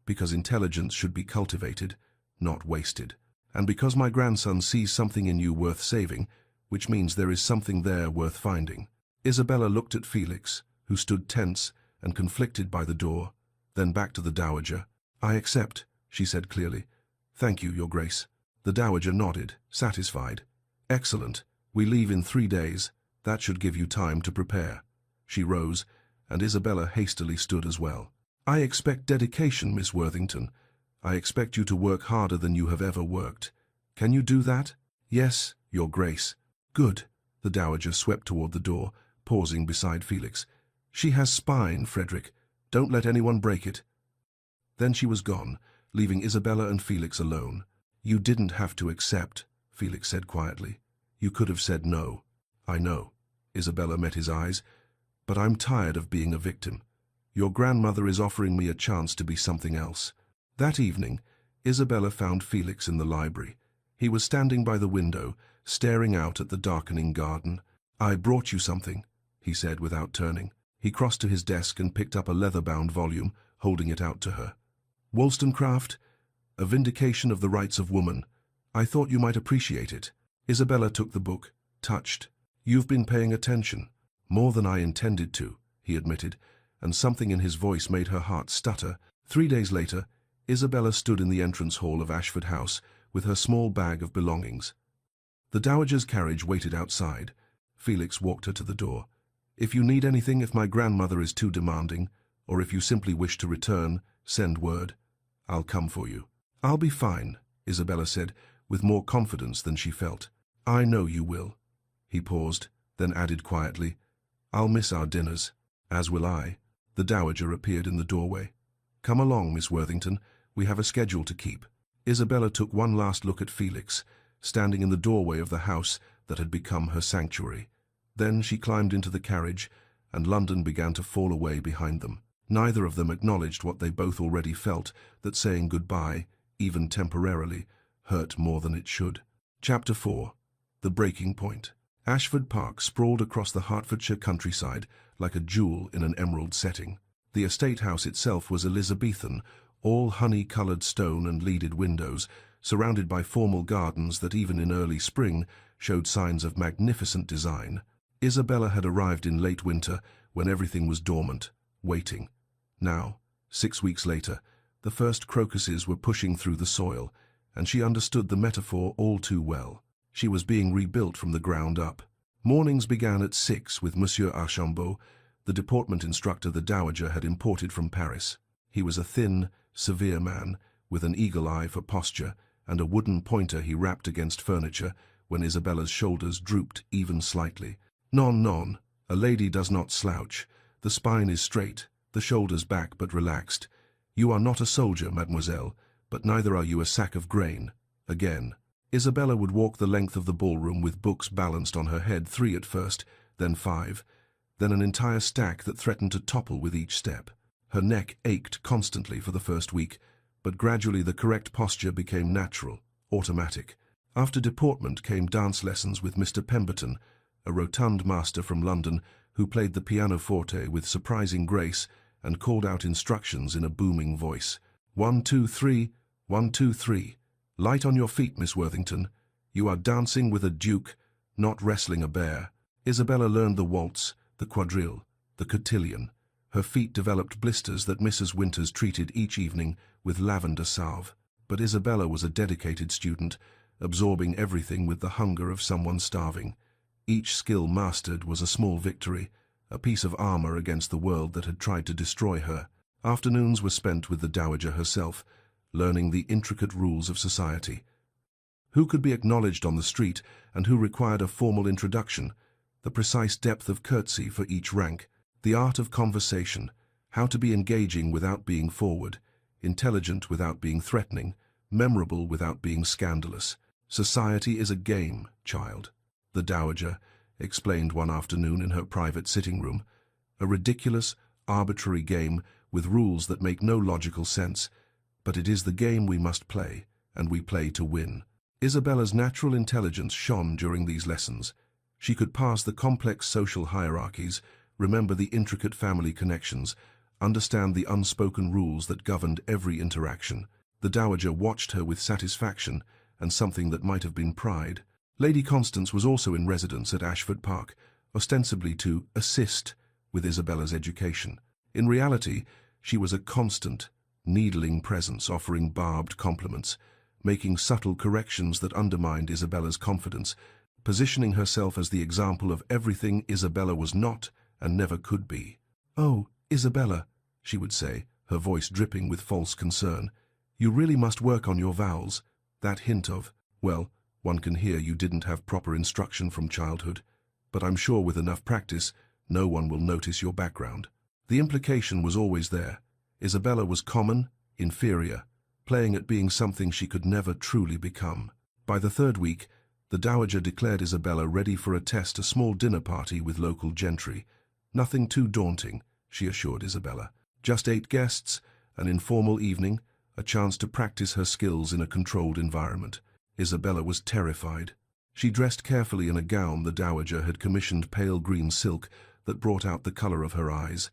Because intelligence should be cultivated, not wasted. And because my grandson sees something in you worth saving, which means there is something there worth finding. Isabella looked at Felix, who stood tense and conflicted by the door, then back to the dowager. I accept, she said clearly. Thank you, Your Grace. The dowager nodded, satisfied. Excellent. We leave in 3 days. That should give you time to prepare. She rose, and Isabella hastily stood as well. I expect dedication, Miss Worthington. I expect you to work harder than you have ever worked. Can you do that? Yes, Your Grace. Good. The dowager swept toward the door, pausing beside Felix. She has spine, Frederick. Don't let anyone break it. Then she was gone, leaving Isabella and Felix alone. You didn't have to accept, Felix said quietly. You could have said no. I know. Isabella met his eyes. But I'm tired of being a victim. Your grandmother is offering me a chance to be something else. That evening, Isabella found Felix in the library. He was standing by the window, staring out at the darkening garden. I brought you something, he said without turning. He crossed to his desk and picked up a leather-bound volume, holding it out to her. Wollstonecraft, A Vindication of the Rights of Woman. I thought you might appreciate it. Isabella took the book, touched. You've been paying attention, more than I intended to. he admitted, and something in his voice made her heart stutter. 3 days later, Isabella stood in the entrance hall of Ashford House with her small bag of belongings. The dowager's carriage waited outside. Felix walked her to the door. "If you need anything, if my grandmother is too demanding, or if you simply wish to return, send word. I'll come for you." "I'll be fine," Isabella said, with more confidence than she felt. "I know you will." He paused, then added quietly, "I'll miss our dinners." "As will I." The dowager appeared in the doorway. "Come along, Miss Worthington. We have a schedule to keep." Isabella took one last look at Felix, standing in the doorway of the house that had become her sanctuary. Then she climbed into the carriage, and London began to fall away behind them. Neither of them acknowledged what they both already felt, that saying goodbye, even temporarily, hurt more than it should. Chapter 4. The Breaking Point. Ashford Park sprawled across the Hertfordshire countryside like a jewel in an emerald setting. The estate house itself was Elizabethan, all honey-coloured stone and leaded windows, surrounded by formal gardens that even in early spring showed signs of magnificent design. Isabella had arrived in late winter when everything was dormant, waiting. Now, 6 weeks later, the first crocuses were pushing through the soil, and she understood the metaphor all too well. She was being rebuilt from the ground up. Mornings began at 6 with Monsieur Archambault, the deportment instructor the dowager had imported from Paris. He was a thin, severe man, with an eagle eye for posture, and a wooden pointer he rapped against furniture when Isabella's shoulders drooped even slightly. "Non, non, a lady does not slouch. The spine is straight, the shoulders back but relaxed. You are not a soldier, mademoiselle, but neither are you a sack of grain." Again. Isabella would walk the length of the ballroom with books balanced on her head, 3 at first, then 5, then an entire stack that threatened to topple with each step. Her neck ached constantly for the first week, but gradually the correct posture became natural, automatic. After deportment came dance lessons with Mr. Pemberton, a rotund master from London who played the pianoforte with surprising grace and called out instructions in a booming voice. 1, 2, 3, 1, 2, 3. Light on your feet, Miss Worthington. You are dancing with a duke, not wrestling a bear. Isabella learned the waltz, the quadrille, the cotillion. Her feet developed blisters that Mrs. Winters treated each evening with lavender salve. But Isabella was a dedicated student, absorbing everything with the hunger of someone starving. Each skill mastered was a small victory, a piece of armor against the world that had tried to destroy her. Afternoons were spent with the dowager herself, learning the intricate rules of society. Who could be acknowledged on the street and who required a formal introduction, the precise depth of curtsy for each rank, the art of conversation, how to be engaging without being forward, intelligent without being threatening, memorable without being scandalous. Society is a game, child, the dowager explained one afternoon in her private sitting room. A ridiculous, arbitrary game with rules that make no logical sense, but it is the game we must play, and we play to win. Isabella's natural intelligence shone during these lessons. She could pass the complex social hierarchies, remember the intricate family connections, understand the unspoken rules that governed every interaction. The dowager watched her with satisfaction and something that might have been pride. Lady Constance was also in residence at Ashford Park, ostensibly to assist with Isabella's education. In reality, she was a constant, needling presence, offering barbed compliments, making subtle corrections that undermined Isabella's confidence, positioning herself as the example of everything Isabella was not and never could be. "Oh, Isabella," she would say, her voice dripping with false concern, "you really must work on your vowels. That hint of, well, one can hear you didn't have proper instruction from childhood, but I'm sure with enough practice, no one will notice your background." The implication was always there. Isabella was common, inferior, playing at being something she could never truly become. By the 3rd week, the dowager declared Isabella ready for a small dinner party with local gentry. Nothing too daunting, she assured Isabella. Just 8 guests, an informal evening, a chance to practice her skills in a controlled environment. Isabella was terrified. She dressed carefully in a gown the dowager had commissioned pale green silk that brought out the color of her eyes.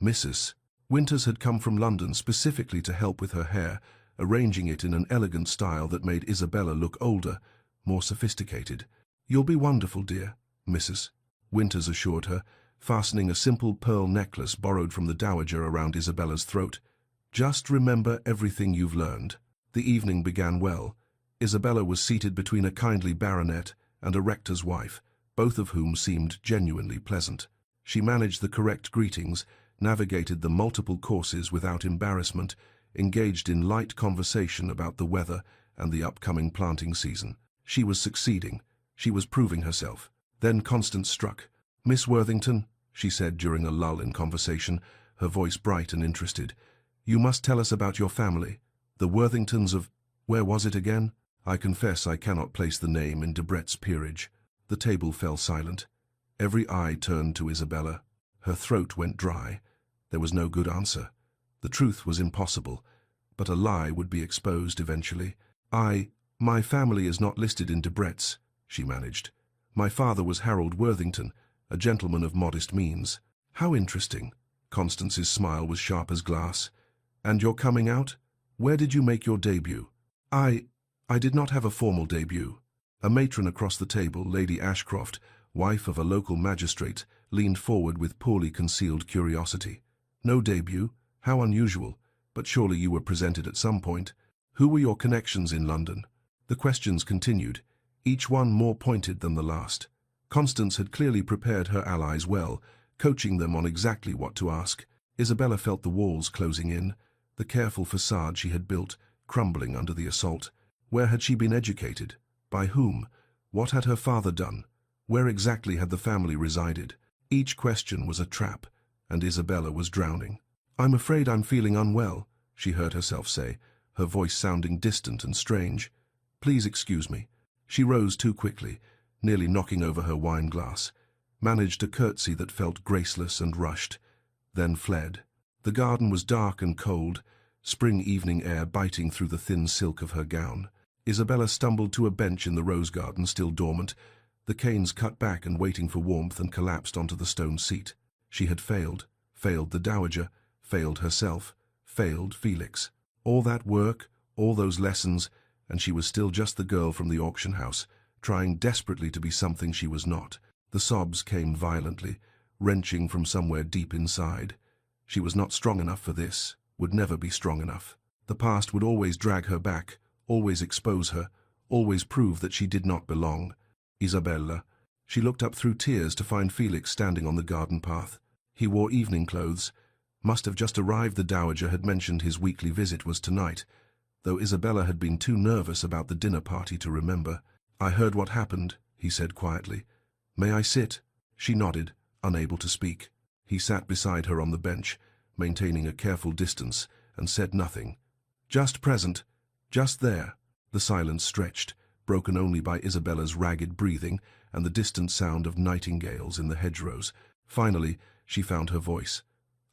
Mrs. Winters had come from London specifically to help with her hair, arranging it in an elegant style that made Isabella look older, more sophisticated. "You'll be wonderful, dear," Mrs. Winters assured her, fastening a simple pearl necklace borrowed from the dowager around Isabella's throat. "Just remember everything you've learned." The evening began well. Isabella was seated between a kindly baronet and a rector's wife, both of whom seemed genuinely pleasant. She managed the correct greetings, navigated the multiple courses without embarrassment, engaged in light conversation about the weather and the upcoming planting season. She was succeeding. She was proving herself. Then Constance struck. "Miss Worthington," she said during a lull in conversation, her voice bright and interested, "you must tell us about your family. The Worthingtons of... where was it again? I confess I cannot place the name in Debrett's peerage." The table fell silent. Every eye turned to Isabella. Her throat went dry. There was no good answer. The truth was impossible, but a lie would be exposed eventually. My family is not listed in Debrett's," she managed. "My father was Harold Worthington, a gentleman of modest means." "How interesting." Constance's smile was sharp as glass. "And you're coming out? Where did you make your debut?" I did not have a formal debut." A matron across the table, Lady Ashcroft, wife of a local magistrate, leaned forward with poorly concealed curiosity. "No debut? How unusual. But surely you were presented at some point. Who were your connections in London?" The questions continued, each one more pointed than the last. Constance had clearly prepared her allies well, coaching them on exactly what to ask. Isabella felt the walls closing in, the careful facade she had built crumbling under the assault. Where had she been educated? By whom? What had her father done? Where exactly had the family resided? Each question was a trap, and Isabella was drowning. "I'm afraid I'm feeling unwell," she heard herself say, her voice sounding distant and strange. "Please excuse me." She rose too quickly, nearly knocking over her wine glass, managed a curtsy that felt graceless and rushed, then fled. The garden was dark and cold, spring evening air biting through the thin silk of her gown. Isabella stumbled to a bench in the rose garden, still dormant, the canes cut back and waiting for warmth, and collapsed onto the stone seat. She had failed the dowager, failed herself, failed Felix. All that work, all those lessons, and she was still just the girl from the auction house, trying desperately to be something she was not. The sobs came violently, wrenching from somewhere deep inside. She was not strong enough for this, would never be strong enough. The past would always drag her back, always expose her, always prove that she did not belong. Isabella. She looked up through tears to find Felix standing on the garden path. He wore evening clothes. Must have just arrived. The dowager had mentioned his weekly visit was tonight, though Isabella had been too nervous about the dinner party to remember. "I heard what happened," he said quietly. "May I sit?" She nodded, unable to speak. He sat beside her on the bench, maintaining a careful distance, and said nothing. "Just present, just there." The silence stretched, broken only by Isabella's ragged breathing and the distant sound of nightingales in the hedgerows. Finally, she found her voice.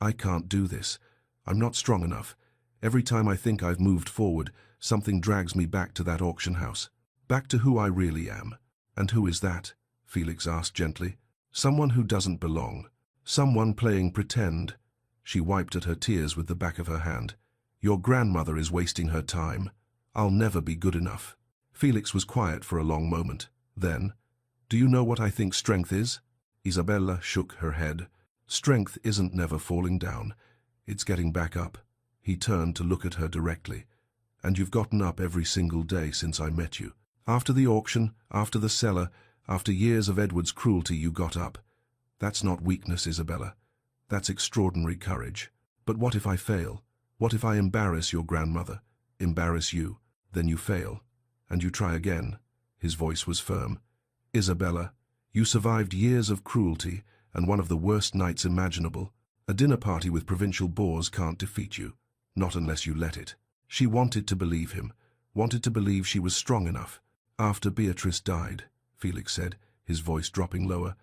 "I can't do this. I'm not strong enough. Every time I think I've moved forward, something drags me back to that auction house. Back to who I really am." "And who is that?" Felix asked gently. "Someone who doesn't belong. Someone playing pretend." She wiped at her tears with the back of her hand. "Your grandmother is wasting her time. I'll never be good enough." Felix was quiet for a long moment. Then, "Do you know what I think strength is?" Isabella shook her head. "Strength isn't never falling down. It's getting back up." He turned to look at her directly. "And you've gotten up every single day since I met you. After the auction, after the cellar, after years of Edward's cruelty, you got up. That's not weakness, Isabella. That's extraordinary courage. But what if I fail? What if I embarrass your grandmother, embarrass you? Then you fail, and you try again." His voice was firm. "Isabella, you survived years of cruelty and one of the worst nights imaginable. A dinner party with provincial bores can't defeat you, not unless you let it." She wanted to believe him, wanted to believe she was strong enough. "After Beatrice died," Felix said, his voice dropping lower,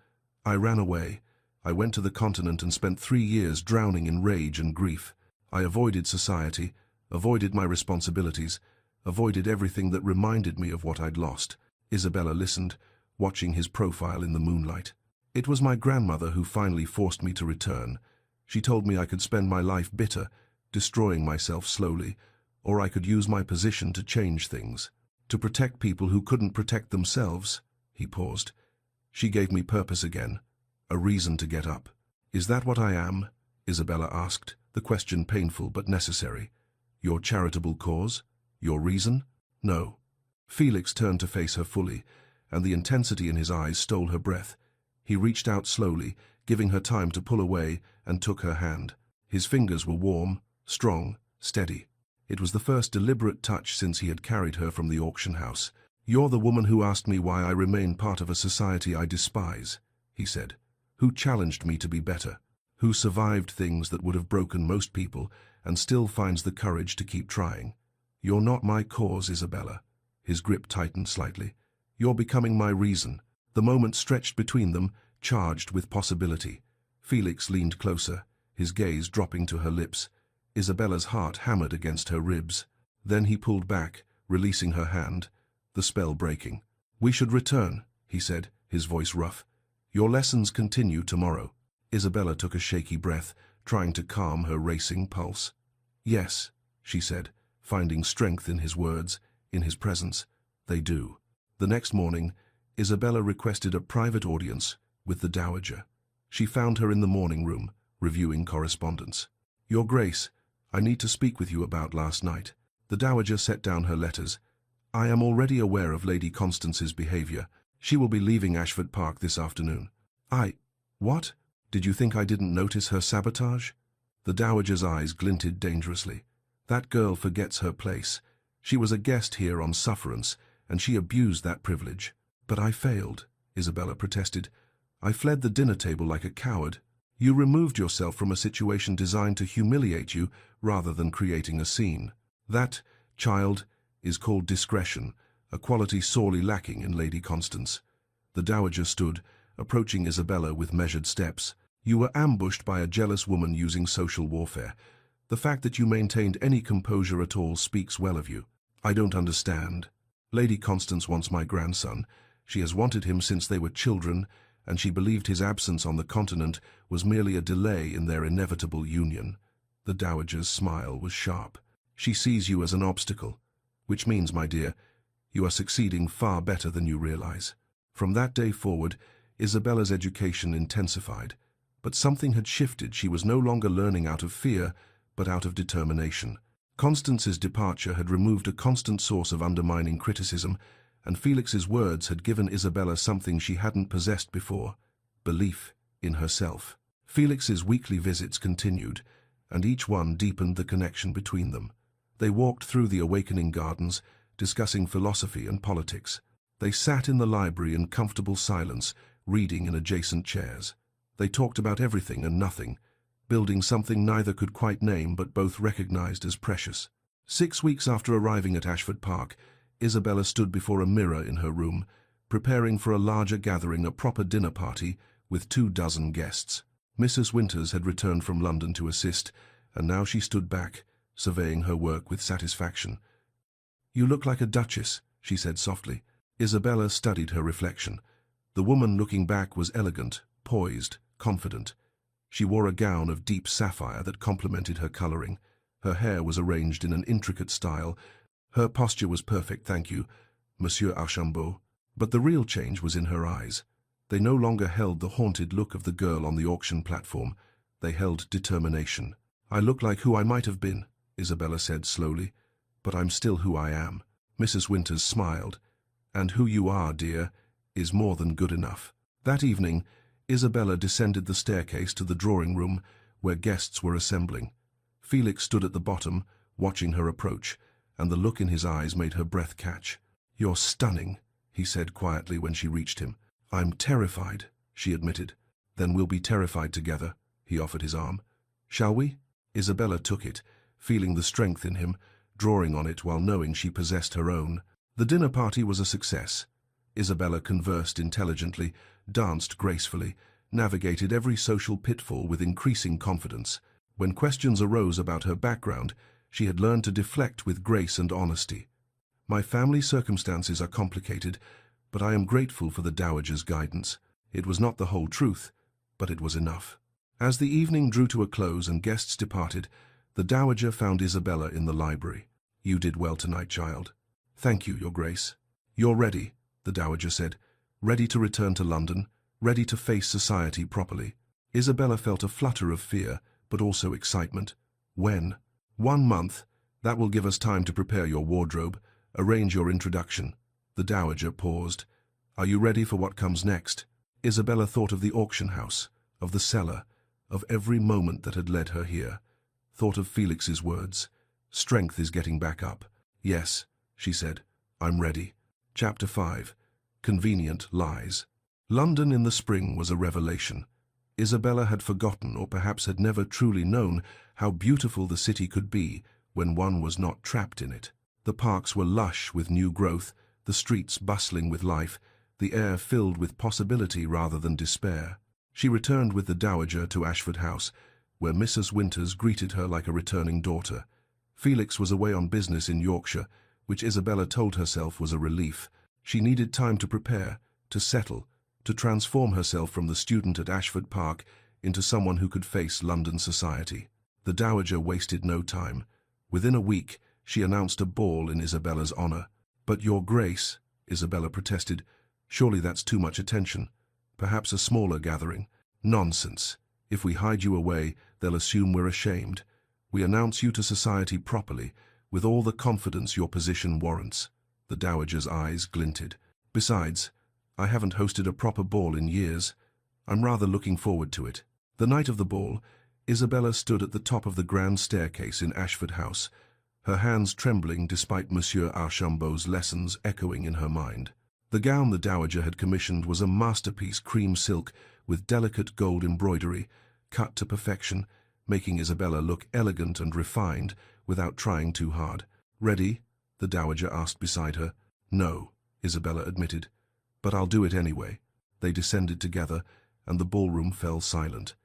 "I ran away. I went to the continent and spent 3 years drowning in rage and grief. I avoided society, avoided my responsibilities, avoided everything that reminded me of what I'd lost." Isabella listened, watching his profile in the moonlight. "It was my grandmother who finally forced me to return. She told me I could spend my life bitter, destroying myself slowly, or I could use my position to change things, to protect people who couldn't protect themselves." He paused. "She gave me purpose again, a reason to get up." Is that what I am? Isabella asked, the question painful but necessary. Your charitable cause? Your reason? No. Felix turned to face her fully, and the intensity in his eyes stole her breath. He reached out slowly, giving her time to pull away, and took her hand. His fingers were warm, strong, steady. It was the first deliberate touch since he had carried her from the auction house. You're the woman who asked me why I remain part of a society I despise, he said. Who challenged me to be better. Who survived things that would have broken most people and still finds the courage to keep trying. You're not my cause, Isabella. His grip tightened slightly. You're becoming my reason. The moment stretched between them, charged with possibility. Felix leaned closer, his gaze dropping to her lips. Isabella's heart hammered against her ribs. Then he pulled back, releasing her hand, the spell breaking. We should return, he said, his voice rough. Your lessons continue tomorrow. Isabella took a shaky breath, trying to calm her racing pulse. Yes, she said, finding strength in his words, in his presence. They do. The next morning, Isabella requested a private audience with the Dowager. She found her in the morning room, reviewing correspondence. Your Grace, I need to speak with you about last night. The Dowager set down her letters. I am already aware of Lady Constance's behavior. She will be leaving Ashford Park this afternoon. What? Did you think I didn't notice her sabotage? The Dowager's eyes glinted dangerously. That girl forgets her place. She was a guest here on sufferance, and she abused that privilege. But I failed, Isabella protested. I fled the dinner table like a coward. You removed yourself from a situation designed to humiliate you rather than creating a scene. That, child, is called discretion, a quality sorely lacking in Lady Constance. The Dowager stood, approaching Isabella with measured steps. You were ambushed by a jealous woman using social warfare. The fact that you maintained any composure at all speaks well of you. I don't understand. Lady Constance wants my grandson. She has wanted him since they were children, and she believed his absence on the continent was merely a delay in their inevitable union. The Dowager's smile was sharp. She sees you as an obstacle, which means, my dear, you are succeeding far better than you realize. From that day forward, Isabella's education intensified, but something had shifted. She was no longer learning out of fear, but out of determination. Constance's departure had removed a constant source of undermining criticism, and Felix's words had given Isabella something she hadn't possessed before: belief in herself. Felix's weekly visits continued, and each one deepened the connection between them. They walked through the awakening gardens, discussing philosophy and politics. They sat in the library in comfortable silence, reading in adjacent chairs. They talked about everything and nothing, building something neither could quite name but both recognized as precious. 6 weeks after arriving at Ashford Park, Isabella stood before a mirror in her room, preparing for a larger gathering, a proper dinner party with 24 guests. Mrs. Winters had returned from London to assist, and now she stood back, surveying her work with satisfaction. You look like a duchess, she said softly. Isabella studied her reflection. The woman looking back was elegant, poised, confident. She wore a gown of deep sapphire that complemented her coloring. Her hair was arranged in an intricate style. Her posture was perfect, thank you, Monsieur Archambault. But the real change was in her eyes. They no longer held the haunted look of the girl on the auction platform. They held determination. I look like who I might have been, Isabella said slowly, but I'm still who I am. Mrs. Winters smiled. And who you are, dear, is more than good enough. That evening, Isabella descended the staircase to the drawing room where guests were assembling. Felix stood at the bottom, watching her approach, and the look in his eyes made her breath catch. You're stunning, he said quietly when she reached him. I'm terrified, she admitted. Then we'll be terrified together, he offered his arm. Shall we? Isabella took it, feeling the strength in him, drawing on it while knowing she possessed her own. The dinner party was a success. Isabella conversed intelligently, danced gracefully, navigated every social pitfall with increasing confidence. When questions arose about her background, she had learned to deflect with grace and honesty. My family circumstances are complicated, but I am grateful for the Dowager's guidance. It was not the whole truth, but it was enough. As the evening drew to a close and guests departed, the Dowager found Isabella in the library. You did well tonight, child. Thank you, Your Grace. You're ready, the Dowager said. Ready to return to London, ready to face society properly. Isabella felt a flutter of fear, but also excitement. When? 1 month. That will give us time to prepare your wardrobe, arrange your introduction. The dowager paused. Are you ready for what comes next? Isabella thought of the auction house, of the cellar, of every moment that had led her here. Thought of Felix's words. Strength is getting back up. Yes, she said. I'm ready. Chapter 5. Convenient Lies. London in the spring was a revelation. Isabella had forgotten, or perhaps had never truly known, how beautiful the city could be when one was not trapped in it. The parks were lush with new growth, the streets bustling with life, the air filled with possibility rather than despair. She returned with the dowager to Ashford House, where Mrs. Winters greeted her like a returning daughter. Felix was away on business in Yorkshire, which Isabella told herself was a relief. She needed time to prepare, to settle, to transform herself from the student at Ashford Park into someone who could face London society. The dowager wasted no time. Within a week, she announced a ball in Isabella's honor. But your grace, Isabella protested, surely that's too much attention. Perhaps a smaller gathering. Nonsense. If we hide you away, they'll assume we're ashamed. We announce you to society properly, with all the confidence your position warrants. The dowager's eyes glinted. Besides, I haven't hosted a proper ball in years. I'm rather looking forward to it. The night of the ball, Isabella stood at the top of the grand staircase in Ashford House, her hands trembling despite Monsieur Archambault's lessons echoing in her mind. The gown the dowager had commissioned was a masterpiece cream silk with delicate gold embroidery, cut to perfection, making Isabella look elegant and refined without trying too hard. Ready? The dowager asked beside her. No, Isabella admitted. But I'll do it anyway. They descended together, and the ballroom fell silent.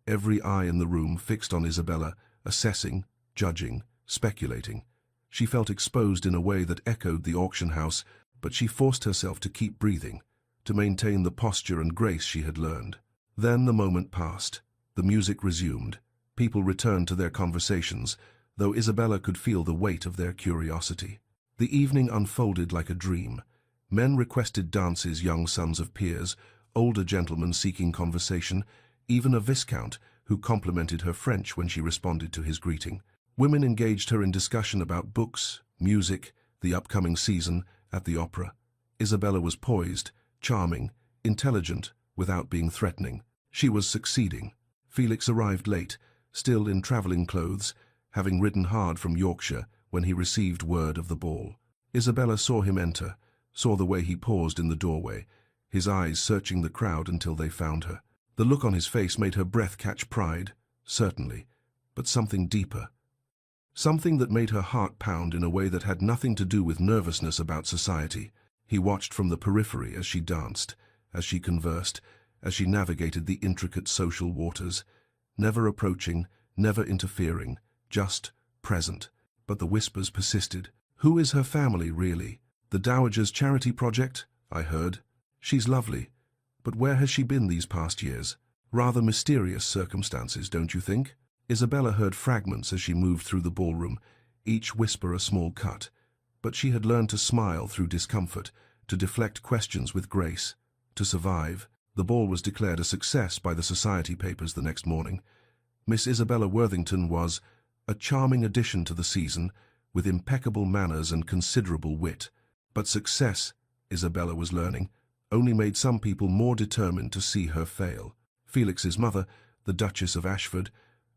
Every eye in the room fixed on Isabella, assessing, judging, speculating. She felt exposed in a way that echoed the auction house, but she forced herself to keep breathing, to maintain the posture and grace she had learned. Then the moment passed. The music resumed. People returned to their conversations, though Isabella could feel the weight of their curiosity. The evening unfolded like a dream. Men requested dances, young sons of peers, older gentlemen seeking conversation, even a viscount who complimented her French when she responded to his greeting. Women engaged her in discussion about books, music, the upcoming season, at the opera. Isabella was poised, charming, intelligent, without being threatening. She was succeeding. Felix arrived late, still in travelling clothes, having ridden hard from Yorkshire when he received word of the ball. Isabella saw him enter, saw the way he paused in the doorway, his eyes searching the crowd until they found her. The look on his face made her breath catch pride, certainly, but something deeper. Something that made her heart pound in a way that had nothing to do with nervousness about society. He watched from the periphery as she danced, as she conversed, as she navigated the intricate social waters, never approaching, never interfering, just present. But the whispers persisted. Who is her family, really? The dowager's charity project, I heard. She's lovely. But where has she been these past years? Rather mysterious circumstances, don't you think? Isabella heard fragments as she moved through the ballroom, each whisper a small cut. But she had learned to smile through discomfort, to deflect questions with grace, to survive. The ball was declared a success by the society papers the next morning. Miss Isabella Worthington was a charming addition to the season, with impeccable manners and considerable wit. But success, Isabella was learning, only made some people more determined to see her fail. Felix's mother, the Duchess of Ashford,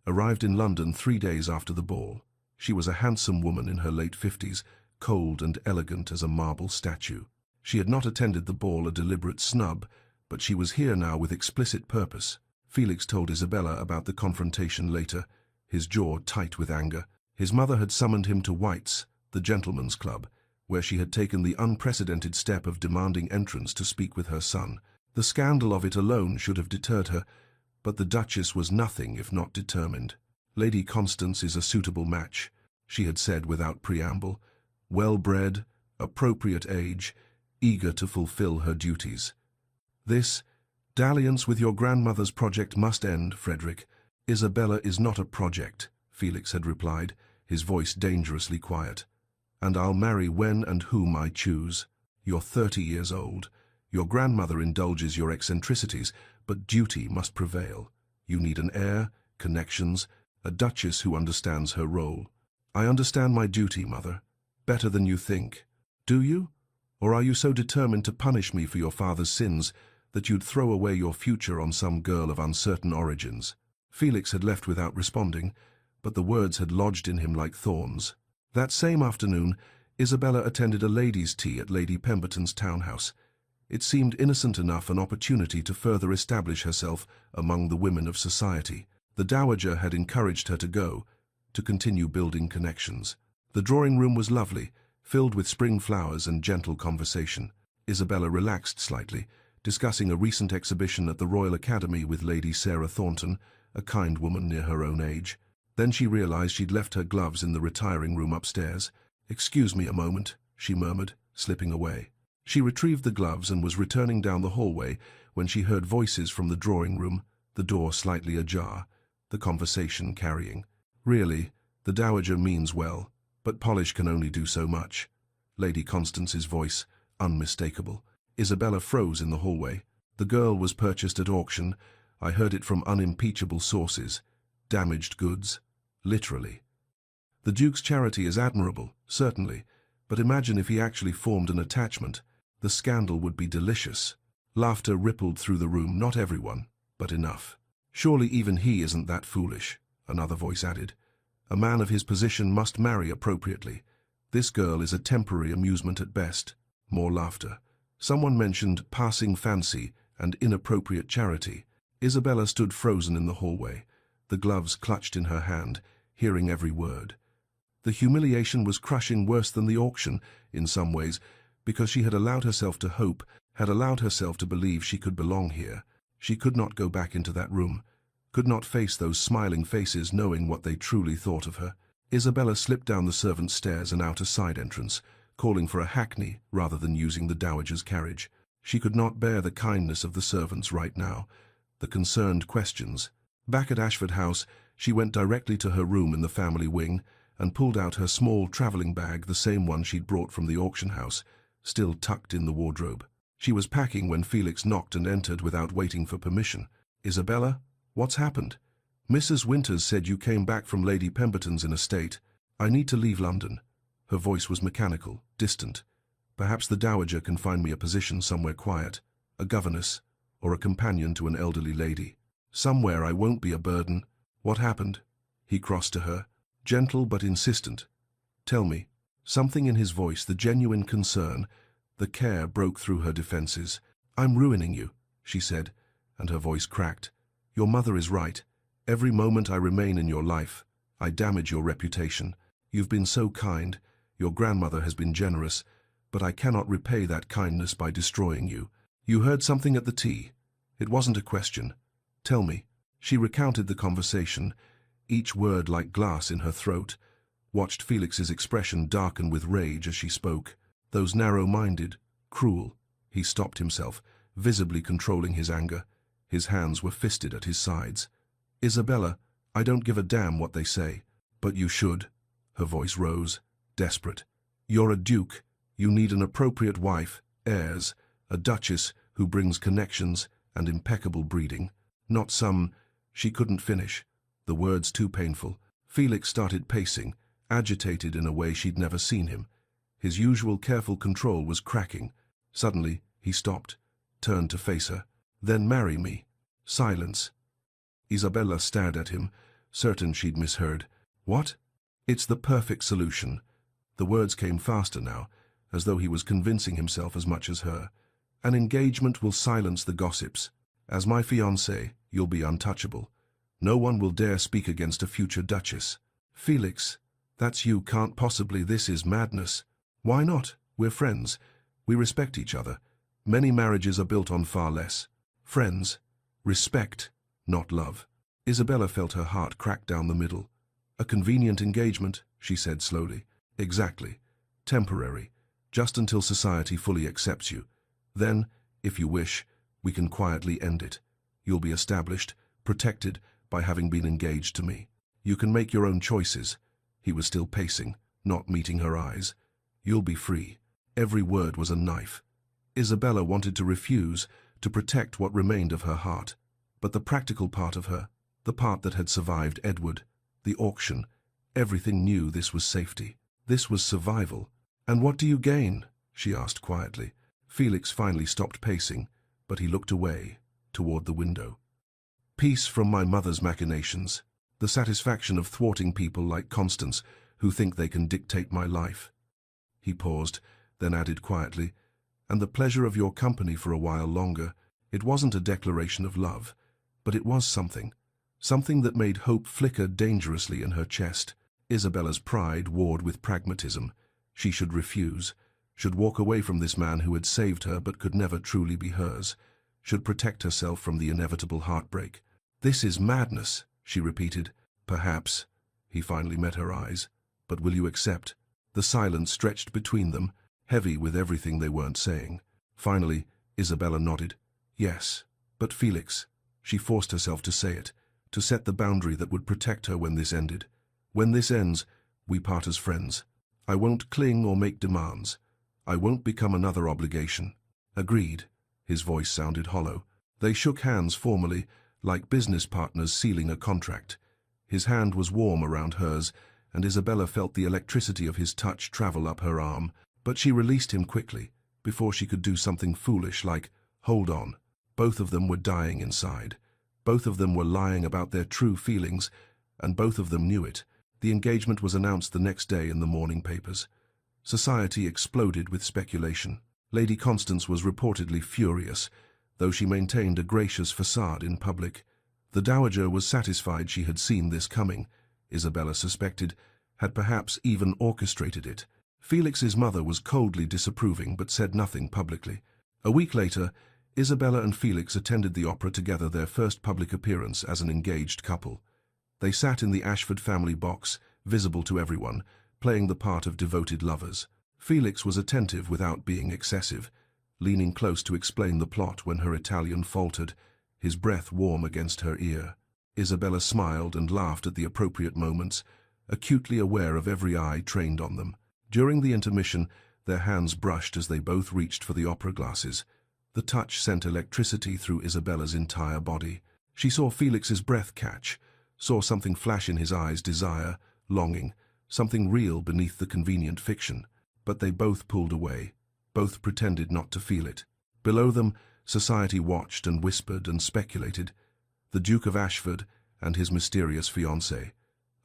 arrived in London 3 days after the ball. She was a handsome woman in her late 50s, cold and elegant as a marble statue. She had not attended the ball a deliberate snub, but she was here now with explicit purpose. Felix told Isabella about the confrontation later, his jaw tight with anger. His mother had summoned him to White's, the gentleman's club, where she had taken the unprecedented step of demanding entrance to speak with her son. The scandal of it alone should have deterred her, but the Duchess was nothing if not determined. Lady Constance is a suitable match, she had said without preamble, well-bred, appropriate age, eager to fulfill her duties. This dalliance with your grandmother's project must end, Frederick. Isabella is not a project, Felix had replied, his voice dangerously quiet. And I'll marry when and whom I choose. You're 30 years old. Your grandmother indulges your eccentricities, but duty must prevail. You need an heir, connections, a duchess who understands her role. I understand my duty, mother. Better than you think. Do you? Or are you so determined to punish me for your father's sins that you'd throw away your future on some girl of uncertain origins? Felix had left without responding, but the words had lodged in him like thorns. That same afternoon, Isabella attended a ladies' tea at Lady Pemberton's townhouse. It seemed innocent enough an opportunity to further establish herself among the women of society. The dowager had encouraged her to go, to continue building connections. The drawing room was lovely, filled with spring flowers and gentle conversation. Isabella relaxed slightly, discussing a recent exhibition at the Royal Academy with Lady Sarah Thornton, a kind woman near her own age. Then she realized she'd left her gloves in the retiring room upstairs. "Excuse me a moment," she murmured, slipping away. She retrieved the gloves and was returning down the hallway when she heard voices from the drawing room, the door slightly ajar, the conversation carrying. "Really, the dowager means well, but polish can only do so much." Lady Constance's voice, unmistakable. Isabella froze in the hallway. "The girl was purchased at auction. I heard it from unimpeachable sources. Damaged goods. Literally. The Duke's charity is admirable, certainly, but imagine if he actually formed an attachment. The scandal would be delicious." Laughter rippled through the room, not everyone, but enough. "Surely even he isn't that foolish," another voice added. "A man of his position must marry appropriately. This girl is a temporary amusement at best." More laughter. Someone mentioned passing fancy and inappropriate charity. Isabella stood frozen in the hallway, the gloves clutched in her hand, hearing every word. The humiliation was crushing, worse than the auction, in some ways, because she had allowed herself to hope, had allowed herself to believe she could belong here. She could not go back into that room, could not face those smiling faces knowing what they truly thought of her. Isabella slipped down the servants' stairs and out a side entrance, calling for a hackney rather than using the dowager's carriage. She could not bear the kindness of the servants right now, the concerned questions. Back at Ashford House, she went directly to her room in the family wing and pulled out her small travelling bag, the same one she'd brought from the auction house, still tucked in the wardrobe. She was packing when Felix knocked and entered without waiting for permission. "Isabella, what's happened?" "Mrs. Winters said you came back from Lady Pemberton's in a state. I need to leave London." Her voice was mechanical, distant. "Perhaps the dowager can find me a position somewhere quiet, a governess, or a companion to an elderly lady. Somewhere I won't be a burden." "What happened?" He crossed to her, gentle but insistent. "Tell me." Something in his voice, the genuine concern, the care, broke through her defenses. "I'm ruining you," she said, and her voice cracked. "Your mother is right. Every moment I remain in your life, I damage your reputation. You've been so kind. Your grandmother has been generous, but I cannot repay that kindness by destroying you. You heard something at the tea. It wasn't a question. Tell me." She recounted the conversation, each word like glass in her throat, watched Felix's expression darken with rage as she spoke. Those narrow-minded, cruel. He stopped himself, visibly controlling his anger. His hands were fisted at his sides. "Isabella, I don't give a damn what they say." "But you should." Her voice rose, desperate. "You're a duke. You need an appropriate wife, heirs, a duchess who brings connections and impeccable breeding. Not some—" She couldn't finish. The words too painful. Felix started pacing, agitated in a way she'd never seen him. His usual careful control was cracking. Suddenly, he stopped, turned to face her. "Then marry me." Silence. Isabella stared at him, certain she'd misheard. "What?" "It's the perfect solution." The words came faster now, as though he was convincing himself as much as her. "An engagement will silence the gossips. As my fiancé, you'll be untouchable. No one will dare speak against a future duchess." "Felix, that's you, can't possibly. This is madness." "Why not? We're friends. We respect each other. Many marriages are built on far less. Friends. Respect, not love." Isabella felt her heart crack down the middle. "A convenient engagement," she said slowly. "Exactly. Temporary. Just until society fully accepts you. Then, if you wish, we can quietly end it. You'll be established, protected by having been engaged to me. You can make your own choices." He was still pacing, not meeting her eyes. "You'll be free." Every word was a knife. Isabella wanted to refuse, to protect what remained of her heart. But the practical part of her, The part that had survived Edward, the auction, everything knew this was safety. This was survival. "And what do you gain?" she asked quietly. Felix finally stopped pacing, but he looked away, toward the window. "Peace from my mother's machinations. The satisfaction of thwarting people like Constance, who think they can dictate my life." He paused, then added quietly, "And the pleasure of your company for a while longer." It wasn't a declaration of love, but it was something. Something that made hope flicker dangerously in her chest. Isabella's pride warred with pragmatism. She should refuse, should walk away from this man who had saved her but could never truly be hers, should protect herself from the inevitable heartbreak. "This is madness," she repeated. "Perhaps." He finally met her eyes. "But will you accept?" The silence stretched between them, heavy with everything they weren't saying. Finally, Isabella nodded. "Yes, but Felix." She forced herself to say it, to set the boundary that would protect her when this ended. "When this ends, we part as friends. I won't cling or make demands. I won't become another obligation." "Agreed." His voice sounded hollow. They shook hands formally, like business partners sealing a contract. His hand was warm around hers, and Isabella felt the electricity of his touch travel up her arm. But she released him quickly, before she could do something foolish like, "Hold on." Both of them were dying inside. Both of them were lying about their true feelings, and both of them knew it. The engagement was announced the next day in the morning papers. Society exploded with speculation. Lady Constance was reportedly furious, though she maintained a gracious facade in public. The Dowager was satisfied she had seen this coming, Isabella suspected, had perhaps even orchestrated it. Felix's mother was coldly disapproving but said nothing publicly. A week later, Isabella and Felix attended the opera together, their first public appearance as an engaged couple. They sat in the Ashford family box, visible to everyone, playing the part of devoted lovers. Felix was attentive without being excessive, leaning close to explain the plot when her Italian faltered, his breath warm against her ear. Isabella smiled and laughed at the appropriate moments, acutely aware of every eye trained on them. During the intermission, their hands brushed as they both reached for the opera glasses. The touch sent electricity through Isabella's entire body. She saw Felix's breath catch, saw something flash in his eyes, desire, longing, something real beneath the convenient fiction. But they both pulled away, both pretended not to feel it. Below them, society watched and whispered and speculated. The Duke of Ashford and his mysterious fiancée.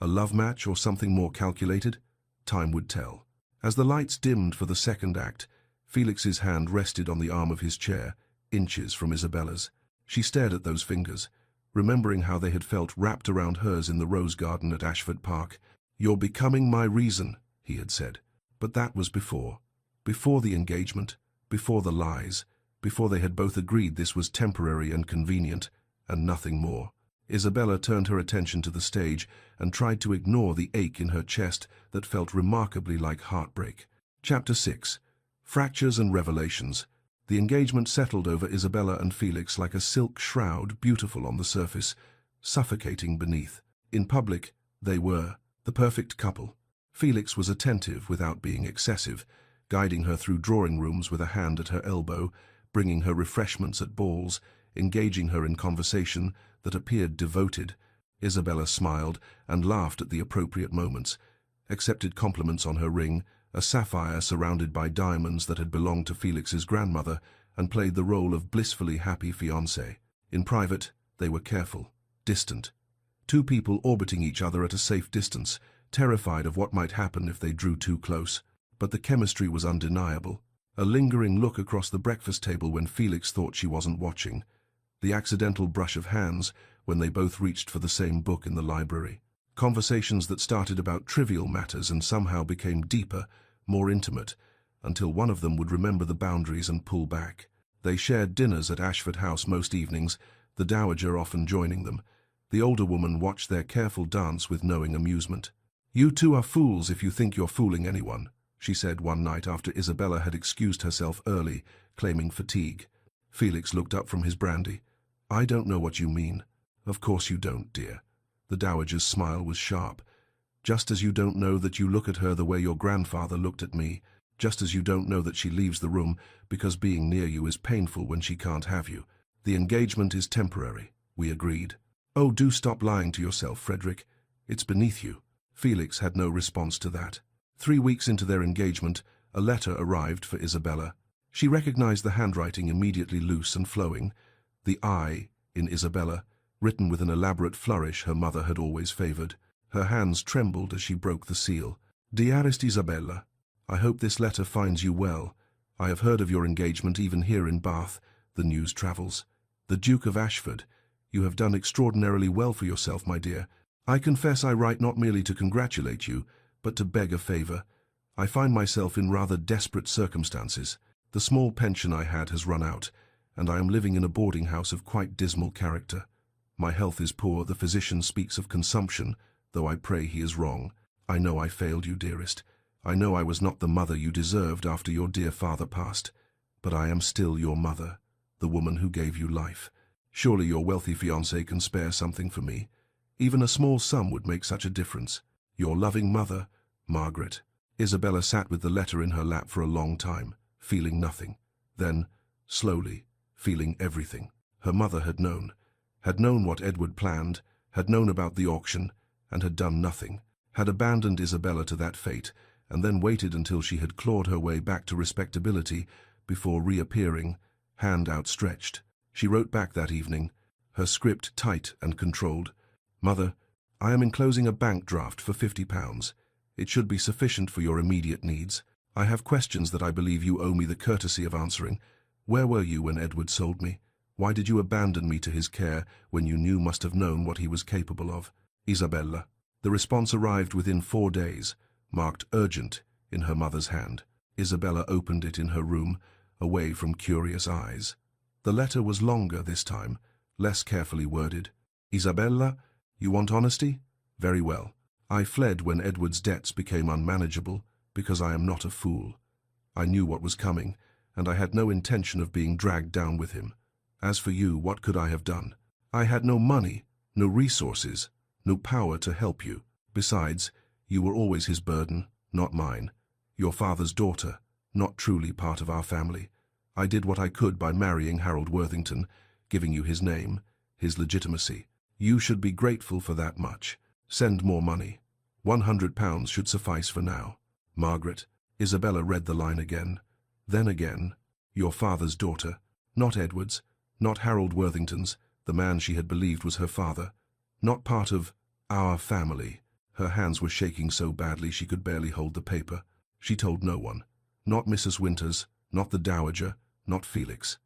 A love match or something more calculated? Time would tell. As the lights dimmed for the second act, Felix's hand rested on the arm of his chair, inches from Isabella's. She stared at those fingers, remembering how they had felt wrapped around hers in the rose garden at Ashford Park. "You're becoming my reason," he had said. But that was before. Before the engagement, before the lies, before they had both agreed this was temporary and convenient, and nothing more. Isabella turned her attention to the stage and tried to ignore the ache in her chest that felt remarkably like heartbreak. Chapter 6. Fractures and Revelations. The engagement settled over Isabella and Felix like a silk shroud, beautiful on the surface, suffocating beneath. In public, they were the perfect couple. Felix was attentive without being excessive, guiding her through drawing rooms with a hand at her elbow, bringing her refreshments at balls, engaging her in conversation that appeared devoted. Isabella smiled and laughed at the appropriate moments, accepted compliments on her ring, a sapphire surrounded by diamonds that had belonged to Felix's grandmother, and played the role of blissfully happy fiancé. In private, they were careful, distant. Two people orbiting each other at a safe distance, terrified of what might happen if they drew too close. But the chemistry was undeniable. A lingering look across the breakfast table when Felix thought she wasn't watching. The accidental brush of hands when they both reached for the same book in the library. Conversations that started about trivial matters and somehow became deeper, more intimate, until one of them would remember the boundaries and pull back. They shared dinners at Ashford House most evenings, the Dowager often joining them. The older woman watched their careful dance with knowing amusement. "You two are fools if you think you're fooling anyone," she said one night after Isabella had excused herself early, claiming fatigue. Felix looked up from his brandy. "I don't know what you mean." "Of course you don't, dear." The Dowager's smile was sharp. "Just as you don't know that you look at her the way your grandfather looked at me, just as you don't know that she leaves the room because being near you is painful when she can't have you. The engagement is temporary," we agreed. Oh, do stop lying to yourself, Frederick. It's beneath you. Felix had no response to that. 3 weeks into their engagement, a letter arrived for Isabella. She recognized the handwriting immediately loose and flowing. The I in Isabella, written with an elaborate flourish her mother had always favored. Her hands trembled as she broke the seal. Dearest Isabella, I hope this letter finds you well. I have heard of your engagement even here in Bath. The news travels. The Duke of Ashford. You have done extraordinarily well for yourself, my dear. I confess I write not merely to congratulate you, but to beg a favor. I find myself in rather desperate circumstances. The small pension I had has run out, and I am living in a boarding house of quite dismal character. My health is poor. The physician speaks of consumption, though I pray he is wrong. I know I failed you, dearest. I know I was not the mother you deserved after your dear father passed. But I am still your mother, the woman who gave you life. Surely your wealthy fiancé can spare something for me. Even a small sum would make such a difference. Your loving mother, Margaret. Isabella sat with the letter in her lap for a long time, feeling nothing. Then, slowly, feeling everything. Her mother had known what Edward planned, had known about the auction, and had done nothing, had abandoned Isabella to that fate, and then waited until she had clawed her way back to respectability before reappearing, hand outstretched. She wrote back that evening, her script tight and controlled. Mother, I am enclosing a bank draft for £50. It should be sufficient for your immediate needs. I have questions that I believe you owe me the courtesy of answering. Where were you when Edward sold me? Why did you abandon me to his care when you must have known what he was capable of? Isabella. The response arrived within 4 days, marked urgent, in her mother's hand. Isabella opened it in her room, away from curious eyes. The letter was longer this time, less carefully worded. Isabella, you want honesty? Very well. I fled when Edward's debts became unmanageable, because I am not a fool. I knew what was coming, and I had no intention of being dragged down with him. As for you, what could I have done? I had no money, no resources, no power to help you. Besides, you were always his burden, not mine. Your father's daughter, not truly part of our family. I did what I could by marrying Harold Worthington, giving you his name, his legitimacy. You should be grateful for that much. Send more money. £100 should suffice for now. Margaret. Isabella read the line again. Then again. Your father's daughter. Not Edward's. Not Harold Worthington's, the man she had believed was her father. Not part of our family. Her hands were shaking so badly she could barely hold the paper. She told no one. Not Mrs. Winters, not the Dowager, not Felix.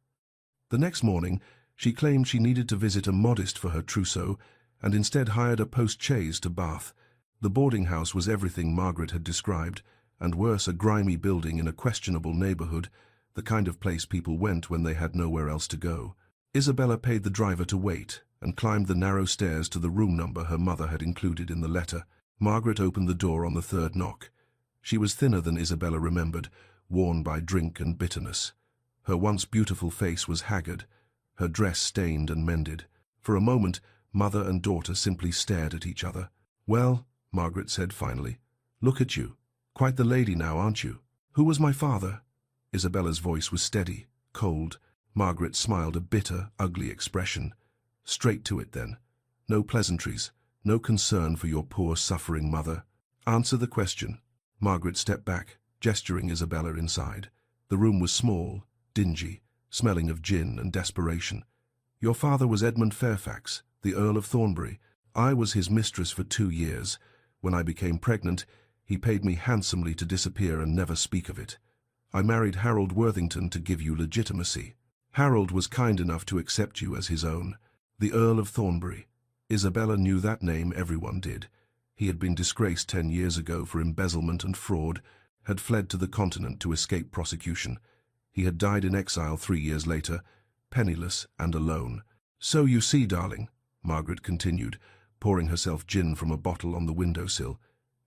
The next morning, she claimed she needed to visit a modist for her trousseau, and instead hired a post-chaise to Bath. The boarding house was everything Margaret had described, and worse, a grimy building in a questionable neighborhood, the kind of place people went when they had nowhere else to go. Isabella paid the driver to wait, and climbed the narrow stairs to the room number her mother had included in the letter. Margaret opened the door on the third knock. She was thinner than Isabella remembered, worn by drink and bitterness. Her once beautiful face was haggard, her dress stained and mended. For a moment, mother and daughter simply stared at each other. "Well," Margaret said finally, "look at you. Quite the lady now, aren't you? Who was my father?" Isabella's voice was steady, cold. Margaret smiled a bitter, ugly expression. "Straight to it, then. No pleasantries, no concern for your poor, suffering mother. Answer the question." Margaret stepped back, gesturing Isabella inside. The room was small, dingy, smelling of gin and desperation. "Your father was Edmund Fairfax, the Earl of Thornbury. I was his mistress for 2 years. When I became pregnant, he paid me handsomely to disappear and never speak of it. I married Harold Worthington to give you legitimacy. Harold was kind enough to accept you as his own. The Earl of Thornbury. Isabella knew that name, everyone did. He had been disgraced 10 years ago for embezzlement and fraud, had fled to the continent to escape prosecution. He had died in exile 3 years later, penniless and alone. So you see, darling," Margaret continued, pouring herself gin from a bottle on the windowsill,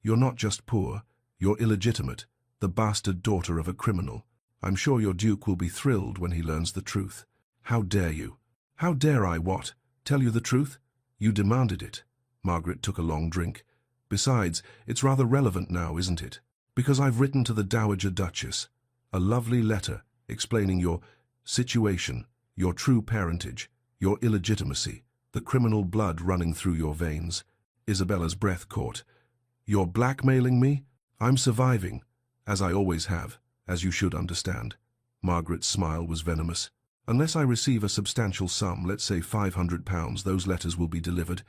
"you're not just poor, you're illegitimate, the bastard daughter of a criminal. I'm sure your Duke will be thrilled when he learns the truth." "How dare you?" "How dare I what? Tell you the truth? You demanded it." Margaret took a long drink. "Besides, it's rather relevant now, isn't it? Because I've written to the Dowager Duchess. A lovely letter explaining your situation, your true parentage, your illegitimacy. the criminal blood running through your veins. Isabella's breath caught. You're blackmailing me? I'm surviving, as I always have, as you should understand. Margaret's smile was venomous. Unless I receive a substantial sum, let's say £500, those letters will be delivered.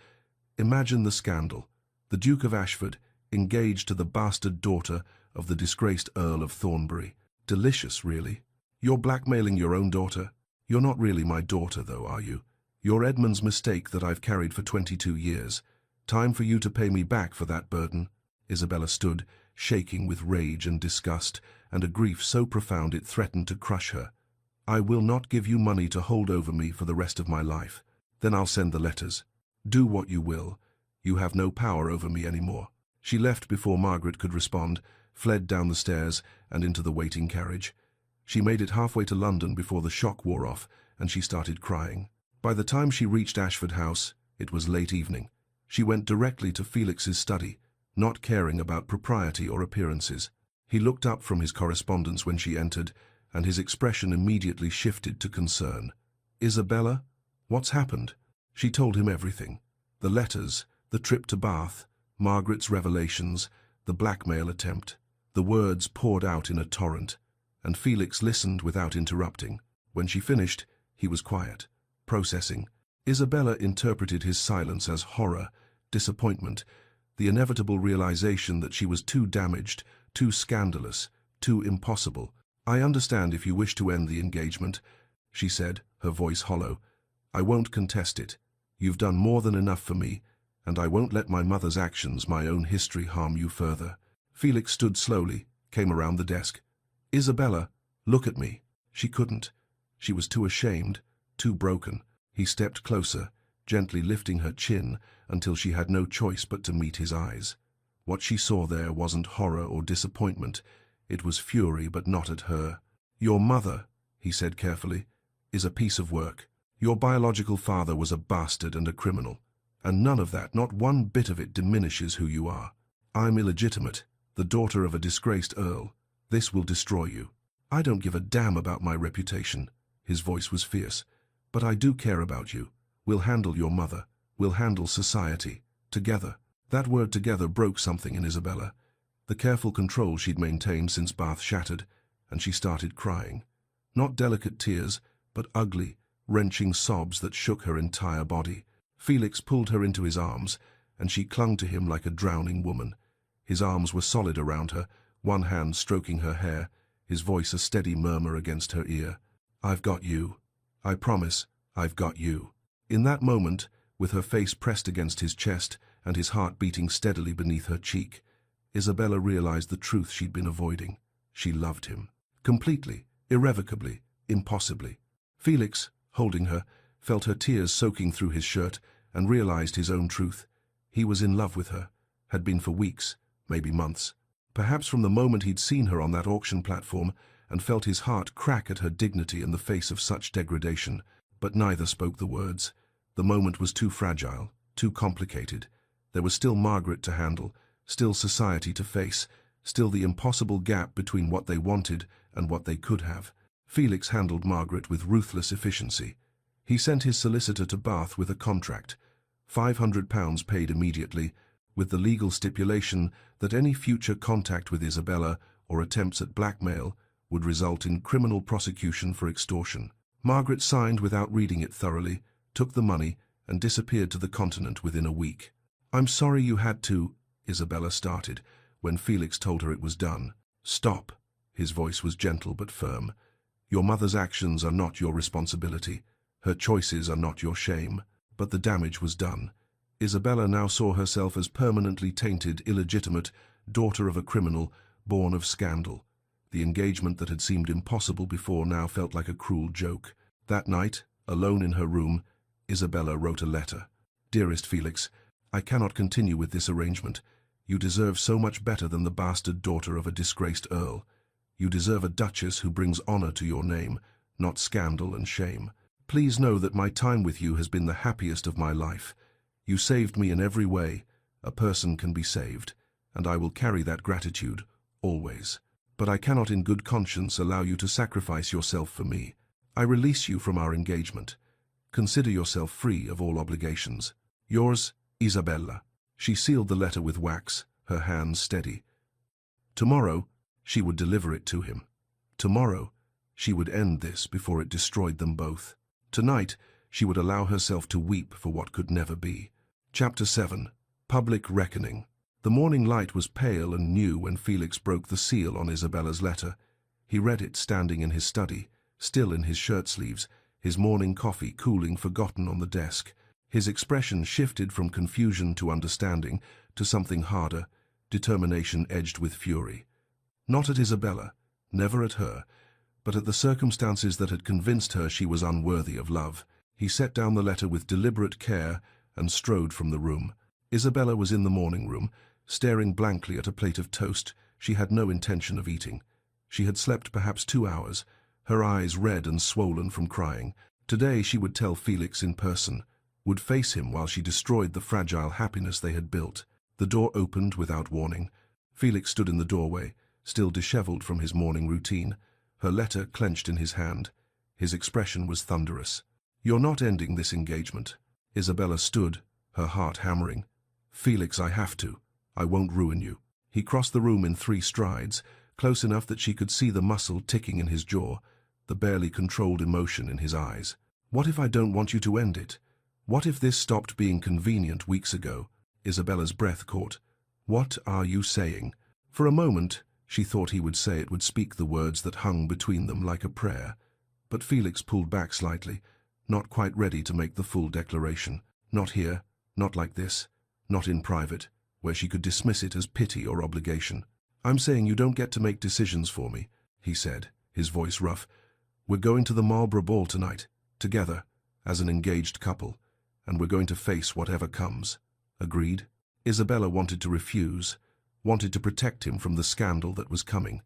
Imagine the scandal. The Duke of Ashford, engaged to the bastard daughter of the disgraced Earl of Thornbury. Delicious, really. You're blackmailing your own daughter? You're not really my daughter, though, are you? You're Edmund's mistake that I've carried for 22 years. Time for you to pay me back for that burden. Isabella stood, shaking with rage and disgust, and a grief so profound it threatened to crush her. I will not give you money to hold over me for the rest of my life. Then I'll send the letters. Do what you will. You have no power over me anymore. She left before Margaret could respond, fled down the stairs and into the waiting carriage. She made it halfway to London before the shock wore off, and she started crying. By the time she reached Ashford House, it was late evening. She went directly to Felix's study, not caring about propriety or appearances. He looked up from his correspondence when she entered, and his expression immediately shifted to concern. Isabella? What's happened? She told him everything. The letters, the trip to Bath, Margaret's revelations, the blackmail attempt. The words poured out in a torrent, and Felix listened without interrupting. When she finished, he was quiet, processing. Isabella interpreted his silence as horror, disappointment, the inevitable realization that she was too damaged, too scandalous, too impossible. I understand if you wish to end the engagement, she said, her voice hollow. I won't contest it. You've done more than enough for me, and I won't let my mother's actions, my own history, harm you further. Felix stood slowly, came around the desk. Isabella, look at me. She couldn't. She was too ashamed, too broken. He stepped closer, gently lifting her chin until she had no choice but to meet his eyes. What she saw there wasn't horror or disappointment. It was fury, but not at her. Your mother, he said carefully, is a piece of work. Your biological father was a bastard and a criminal. And none of that, not one bit of it, diminishes who you are. I'm illegitimate, the daughter of a disgraced earl. This will destroy you. I don't give a damn about my reputation. His voice was fierce. But I do care about you. We'll handle your mother. We'll handle society. Together. That word together broke something in Isabella. The careful control she'd maintained since Bath shattered, and she started crying. Not delicate tears, but ugly, wrenching sobs that shook her entire body. Felix pulled her into his arms, and she clung to him like a drowning woman. His arms were solid around her, one hand stroking her hair, his voice a steady murmur against her ear. I've got you. I promise, I've got you. In that moment, with her face pressed against his chest and his heart beating steadily beneath her cheek, Isabella realized the truth she'd been avoiding. She loved him. Completely, irrevocably, impossibly. Felix, holding her, felt her tears soaking through his shirt and realized his own truth. He was in love with her, had been for weeks, maybe months. Perhaps from the moment he'd seen her on that auction platform and felt his heart crack at her dignity in the face of such degradation. But neither spoke the words. The moment was too fragile, too complicated. There was still Margaret to handle, still society to face, still the impossible gap between what they wanted and what they could have. Felix handled Margaret with ruthless efficiency. He sent his solicitor to Bath with a contract, £500 paid immediately, with the legal stipulation that any future contact with Isabella or attempts at blackmail would result in criminal prosecution for extortion. Margaret signed without reading it thoroughly, took the money, and disappeared to the continent within a week. I'm sorry you had to, Isabella started, when Felix told her it was done. Stop. His voice was gentle but firm. Your mother's actions are not your responsibility. Her choices are not your shame. But the damage was done. Isabella now saw herself as permanently tainted, illegitimate, daughter of a criminal, born of scandal. The engagement that had seemed impossible before now felt like a cruel joke. That night, alone in her room, Isabella wrote a letter. Dearest Felix, I cannot continue with this arrangement. You deserve so much better than the bastard daughter of a disgraced earl. You deserve a duchess who brings honor to your name, not scandal and shame. Please know that my time with you has been the happiest of my life. You saved me in every way. A person can be saved, and I will carry that gratitude, always. But I cannot in good conscience allow you to sacrifice yourself for me. I release you from our engagement. Consider yourself free of all obligations. Yours, Isabella. She sealed the letter with wax, her hands steady. Tomorrow, she would deliver it to him. Tomorrow, she would end this before it destroyed them both. Tonight, she would allow herself to weep for what could never be. Chapter 7. Public Reckoning. The morning light was pale and new when Felix broke the seal on Isabella's letter. He read it standing in his study, still in his shirt sleeves, his morning coffee cooling forgotten on the desk. His expression shifted from confusion to understanding, to something harder, determination edged with fury. Not at Isabella, never at her, but at the circumstances that had convinced her she was unworthy of love. He set down the letter with deliberate care and strode from the room. Isabella was in the morning room, staring blankly at a plate of toast she had no intention of eating. She had slept perhaps 2 hours, her eyes red and swollen from crying. Today she would tell Felix in person, would face him while she destroyed the fragile happiness they had built. The door opened without warning. Felix stood in the doorway, still disheveled from his morning routine, her letter clenched in his hand. His expression was thunderous. "You're not ending this engagement." Isabella stood, her heart hammering. "Felix, I have to. I won't ruin you." He crossed the room in 3 strides, close enough that she could see the muscle ticking in his jaw, the barely controlled emotion in his eyes. "What if I don't want you to end it? What if this stopped being convenient weeks ago?" Isabella's breath caught. "What are you saying?" For a moment, she thought he would say it, would speak the words that hung between them like a prayer. But Felix pulled back slightly, not quite ready to make the full declaration. Not here, not like this, not in private, where she could dismiss it as pity or obligation. "I'm saying you don't get to make decisions for me," he said, his voice rough. "We're going to the Marlborough ball tonight, together, as an engaged couple, and we're going to face whatever comes. Agreed?" Isabella wanted to refuse, wanted to protect him from the scandal that was coming,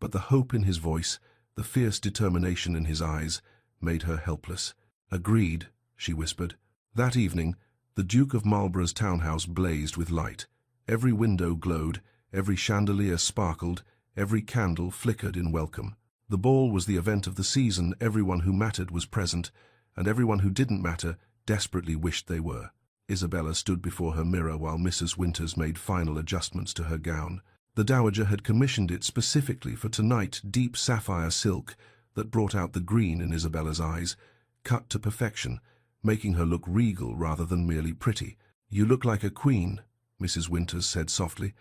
but the hope in his voice, the fierce determination in his eyes, made her helpless. "Agreed," she whispered. That evening, the Duke of Marlborough's townhouse blazed with light. Every window glowed, every chandelier sparkled, every candle flickered in welcome. The ball was the event of the season. Everyone who mattered was present, and everyone who didn't matter desperately wished they were. Isabella stood before her mirror while Mrs. Winters made final adjustments to her gown. The Dowager had commissioned it specifically for tonight, deep sapphire silk that brought out the green in Isabella's eyes, cut to perfection, making her look regal rather than merely pretty. "You look like a queen," Mrs. Winters said softly.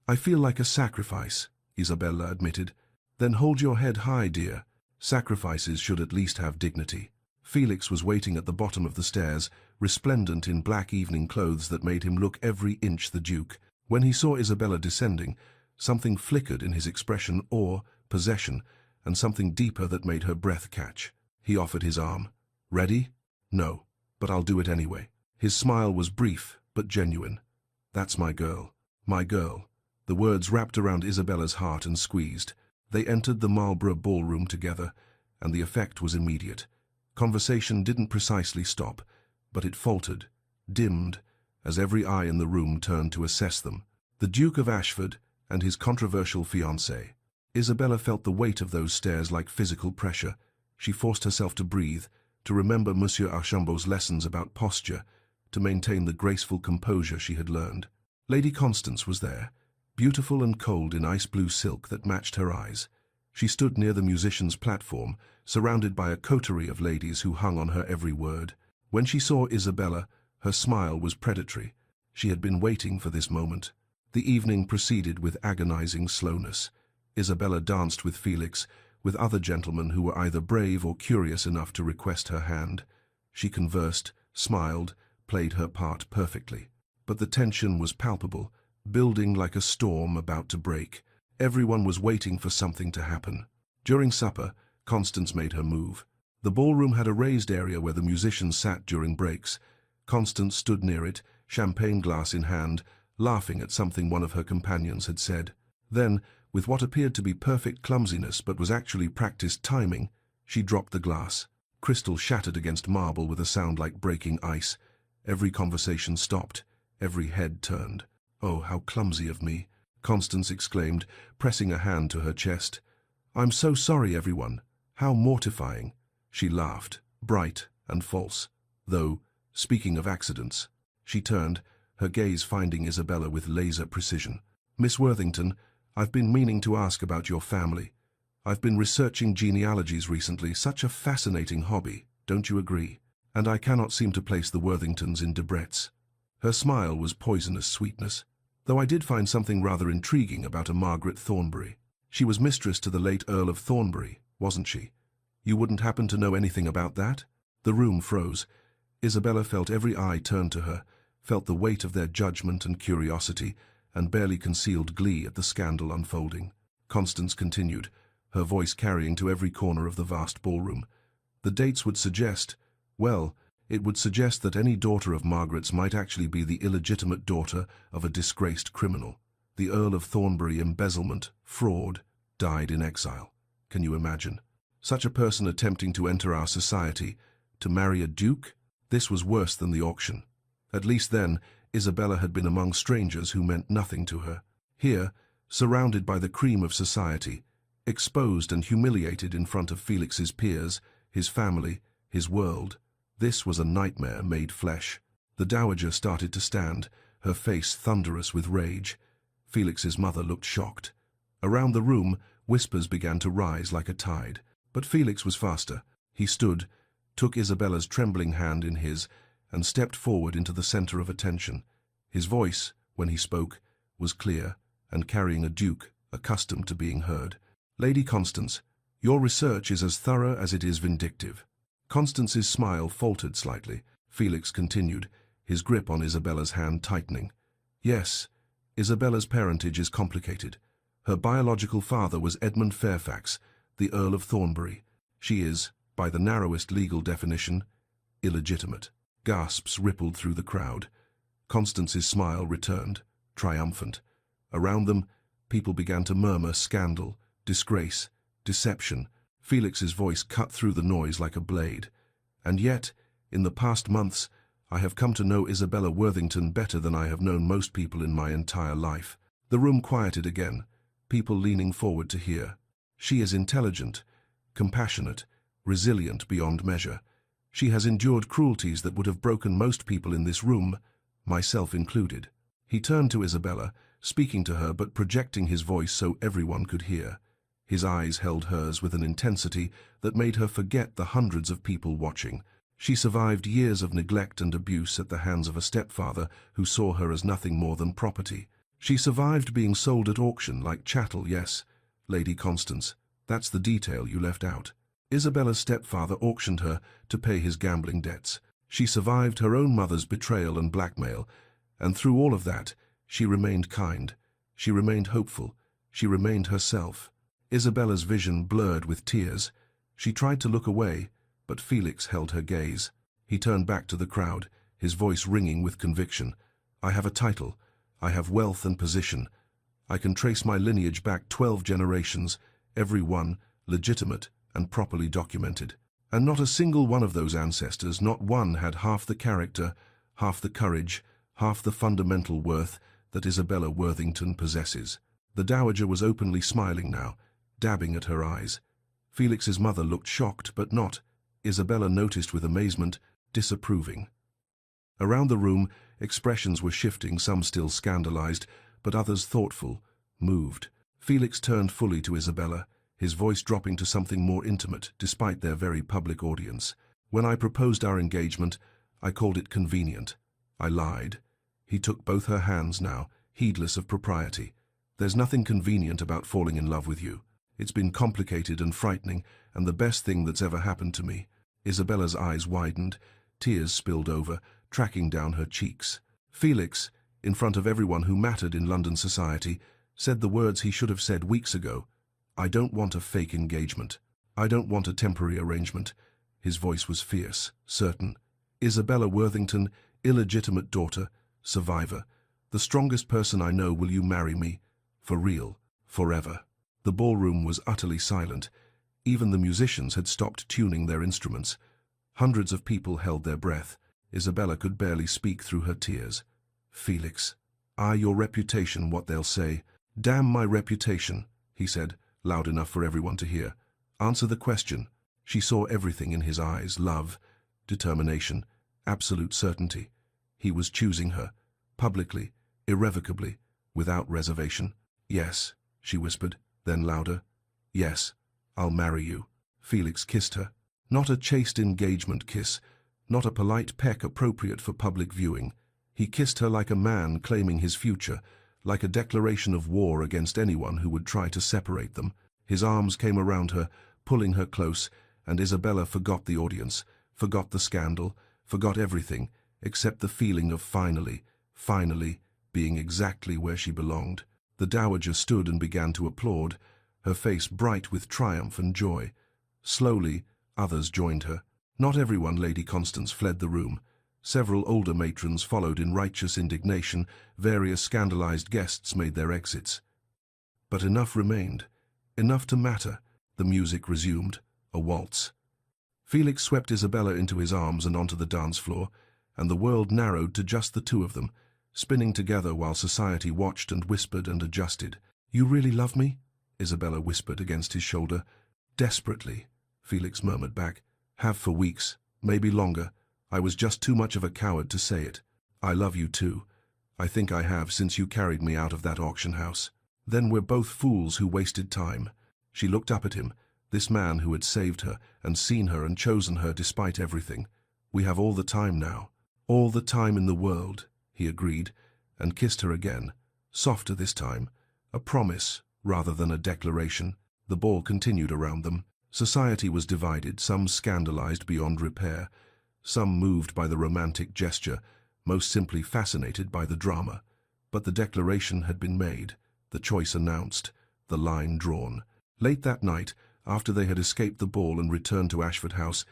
"I feel like a sacrifice," Isabella admitted. "Then hold your head high, dear. Sacrifices should at least have dignity." Felix was waiting at the bottom of the stairs, resplendent in black evening clothes that made him look every inch the Duke. When he saw Isabella descending, something flickered in his expression, awe, possession, and something deeper that made her breath catch. He offered his arm. "Ready?" "No, but I'll do it anyway." His smile was brief, but genuine. "That's my girl. My girl." The words wrapped around Isabella's heart and squeezed. They entered the Marlborough ballroom together, and the effect was immediate. Conversation didn't precisely stop, but it faltered, dimmed, as every eye in the room turned to assess them. The Duke of Ashford and his controversial fiancée. Isabella felt the weight of those stares like physical pressure. She forced herself to breathe, to remember Monsieur Archambault's lessons about posture, to maintain the graceful composure she had learned. Lady Constance was there, beautiful and cold in ice-blue silk that matched her eyes. She stood near the musicians' platform, surrounded by a coterie of ladies who hung on her every word. When she saw Isabella, her smile was predatory. She had been waiting for this moment. The evening proceeded with agonizing slowness. Isabella danced with Felix, with other gentlemen who were either brave or curious enough to request her hand. She conversed, smiled, played her part perfectly. But the tension was palpable, building like a storm about to break. Everyone was waiting for something to happen. During supper, Constance made her move. The ballroom had a raised area where the musicians sat during breaks. Constance stood near it, champagne glass in hand, laughing at something one of her companions had said. Then, with what appeared to be perfect clumsiness but was actually practiced timing, she dropped the glass. Crystal shattered against marble with a sound like breaking ice. Every conversation stopped. Every head turned. "Oh, how clumsy of me," Constance exclaimed, pressing a hand to her chest. "I'm so sorry, everyone. How mortifying." She laughed, bright and false. Though, speaking of accidents, she turned, her gaze finding Isabella with laser precision. Miss Worthington, I've been meaning to ask about your family. I've been researching genealogies recently, such a fascinating hobby, don't you agree? And I cannot seem to place the Worthingtons in Debrett's. Her smile was poisonous sweetness, though I did find something rather intriguing about a Margaret Thornbury. She was mistress to the late Earl of Thornbury, wasn't she? You wouldn't happen to know anything about that? The room froze. Isabella felt every eye turned to her, felt the weight of their judgment and curiosity, and barely concealed glee at the scandal unfolding. Constance continued, her voice carrying to every corner of the vast ballroom. The dates would suggest, well, it would suggest that any daughter of Margaret's might actually be the illegitimate daughter of a disgraced criminal. The Earl of Thornbury, embezzlement, fraud, died in exile. Can you imagine? Such a person attempting to enter our society, to marry a duke? This was worse than the auction. At least then, Isabella had been among strangers who meant nothing to her. Here, surrounded by the cream of society, exposed and humiliated in front of Felix's peers, his family, his world, this was a nightmare made flesh. The dowager started to stand, her face thunderous with rage. Felix's mother looked shocked. Around the room, whispers began to rise like a tide. But Felix was faster. He stood, took Isabella's trembling hand in his, and stepped forward into the center of attention. His voice, when he spoke, was clear, and carrying a duke, accustomed to being heard. Lady Constance, your research is as thorough as it is vindictive. Constance's smile faltered slightly. Felix continued, his grip on Isabella's hand tightening. Yes, Isabella's parentage is complicated. Her biological father was Edmund Fairfax, the Earl of Thornbury. She is, by the narrowest legal definition, illegitimate. Gasps rippled through the crowd. Constance's smile returned, triumphant. Around them, people began to murmur scandal, disgrace, deception. Felix's voice cut through the noise like a blade. And yet, in the past months, I have come to know Isabella Worthington better than I have known most people in my entire life. The room quieted again, people leaning forward to hear. She is intelligent, compassionate, resilient beyond measure. She has endured cruelties that would have broken most people in this room, myself included. He turned to Isabella, speaking to her but projecting his voice so everyone could hear. His eyes held hers with an intensity that made her forget the hundreds of people watching. She survived years of neglect and abuse at the hands of a stepfather who saw her as nothing more than property. She survived being sold at auction like chattel, yes, Lady Constance, that's the detail you left out. Isabella's stepfather auctioned her to pay his gambling debts. She survived her own mother's betrayal and blackmail, and through all of that, she remained kind, she remained hopeful, she remained herself. Isabella's vision blurred with tears. She tried to look away, but Felix held her gaze. He turned back to the crowd, his voice ringing with conviction. I have a title. I have wealth and position. I can trace my lineage back 12 generations, every one legitimate and properly documented. And not a single one of those ancestors, not one had half the character, half the courage, half the fundamental worth that Isabella Worthington possesses. The dowager was openly smiling now, dabbing at her eyes. Felix's mother looked shocked, but not, Isabella noticed with amazement, disapproving. Around the room, expressions were shifting, some still scandalized, but others thoughtful, moved. Felix turned fully to Isabella, his voice dropping to something more intimate, despite their very public audience. When I proposed our engagement, I called it convenient. I lied. He took both her hands now, heedless of propriety. There's nothing convenient about falling in love with you. It's been complicated and frightening, and the best thing that's ever happened to me. Isabella's eyes widened, tears spilled over, tracking down her cheeks. Felix, in front of everyone who mattered in London society, said the words he should have said weeks ago. I don't want a fake engagement. I don't want a temporary arrangement. His voice was fierce, certain. Isabella Worthington, illegitimate daughter, survivor. The strongest person I know, will you marry me? For real, forever. The ballroom was utterly silent. Even the musicians had stopped tuning their instruments. Hundreds of people held their breath. Isabella could barely speak through her tears. Felix, your reputation, what they'll say. Damn my reputation, he said, loud enough for everyone to hear. Answer the question. She saw everything in his eyes, love, determination, absolute certainty. He was choosing her, publicly, irrevocably, without reservation. "Yes," she whispered, then louder. "Yes, I'll marry you." Felix kissed her. Not a chaste engagement kiss, not a polite peck appropriate for public viewing. He kissed her like a man claiming his future, like a declaration of war against anyone who would try to separate them. His arms came around her, pulling her close, and Isabella forgot the audience, forgot the scandal, forgot everything, except the feeling of finally being exactly where she belonged. The dowager stood and began to applaud, her face bright with triumph and joy. Slowly, others joined her. Not everyone. Lady Constance fled the room. Several older matrons followed in righteous indignation. Various scandalized guests made their exits. But enough remained, enough to matter. The music resumed, a waltz. Felix swept Isabella into his arms and onto the dance floor, and the world narrowed to just the two of them, spinning together while society watched and whispered and adjusted. "You really love me?" Isabella whispered against his shoulder. "Desperately," Felix murmured back. "Have for weeks, maybe longer. I was just too much of a coward to say it. I love you too. I think I have since you carried me out of that auction house." "Then we're both fools who wasted time." She looked up at him, this man who had saved her and seen her and chosen her despite everything. "We have all the time now." "All the time in the world," he agreed, and kissed her again, softer this time, a promise rather than a declaration. The ball continued around them. Society was divided, some scandalized beyond repair, some moved by the romantic gesture, most simply fascinated by the drama. But the declaration had been made, the choice announced, the line drawn. Late that night, after they had escaped the ball and returned to Ashford House,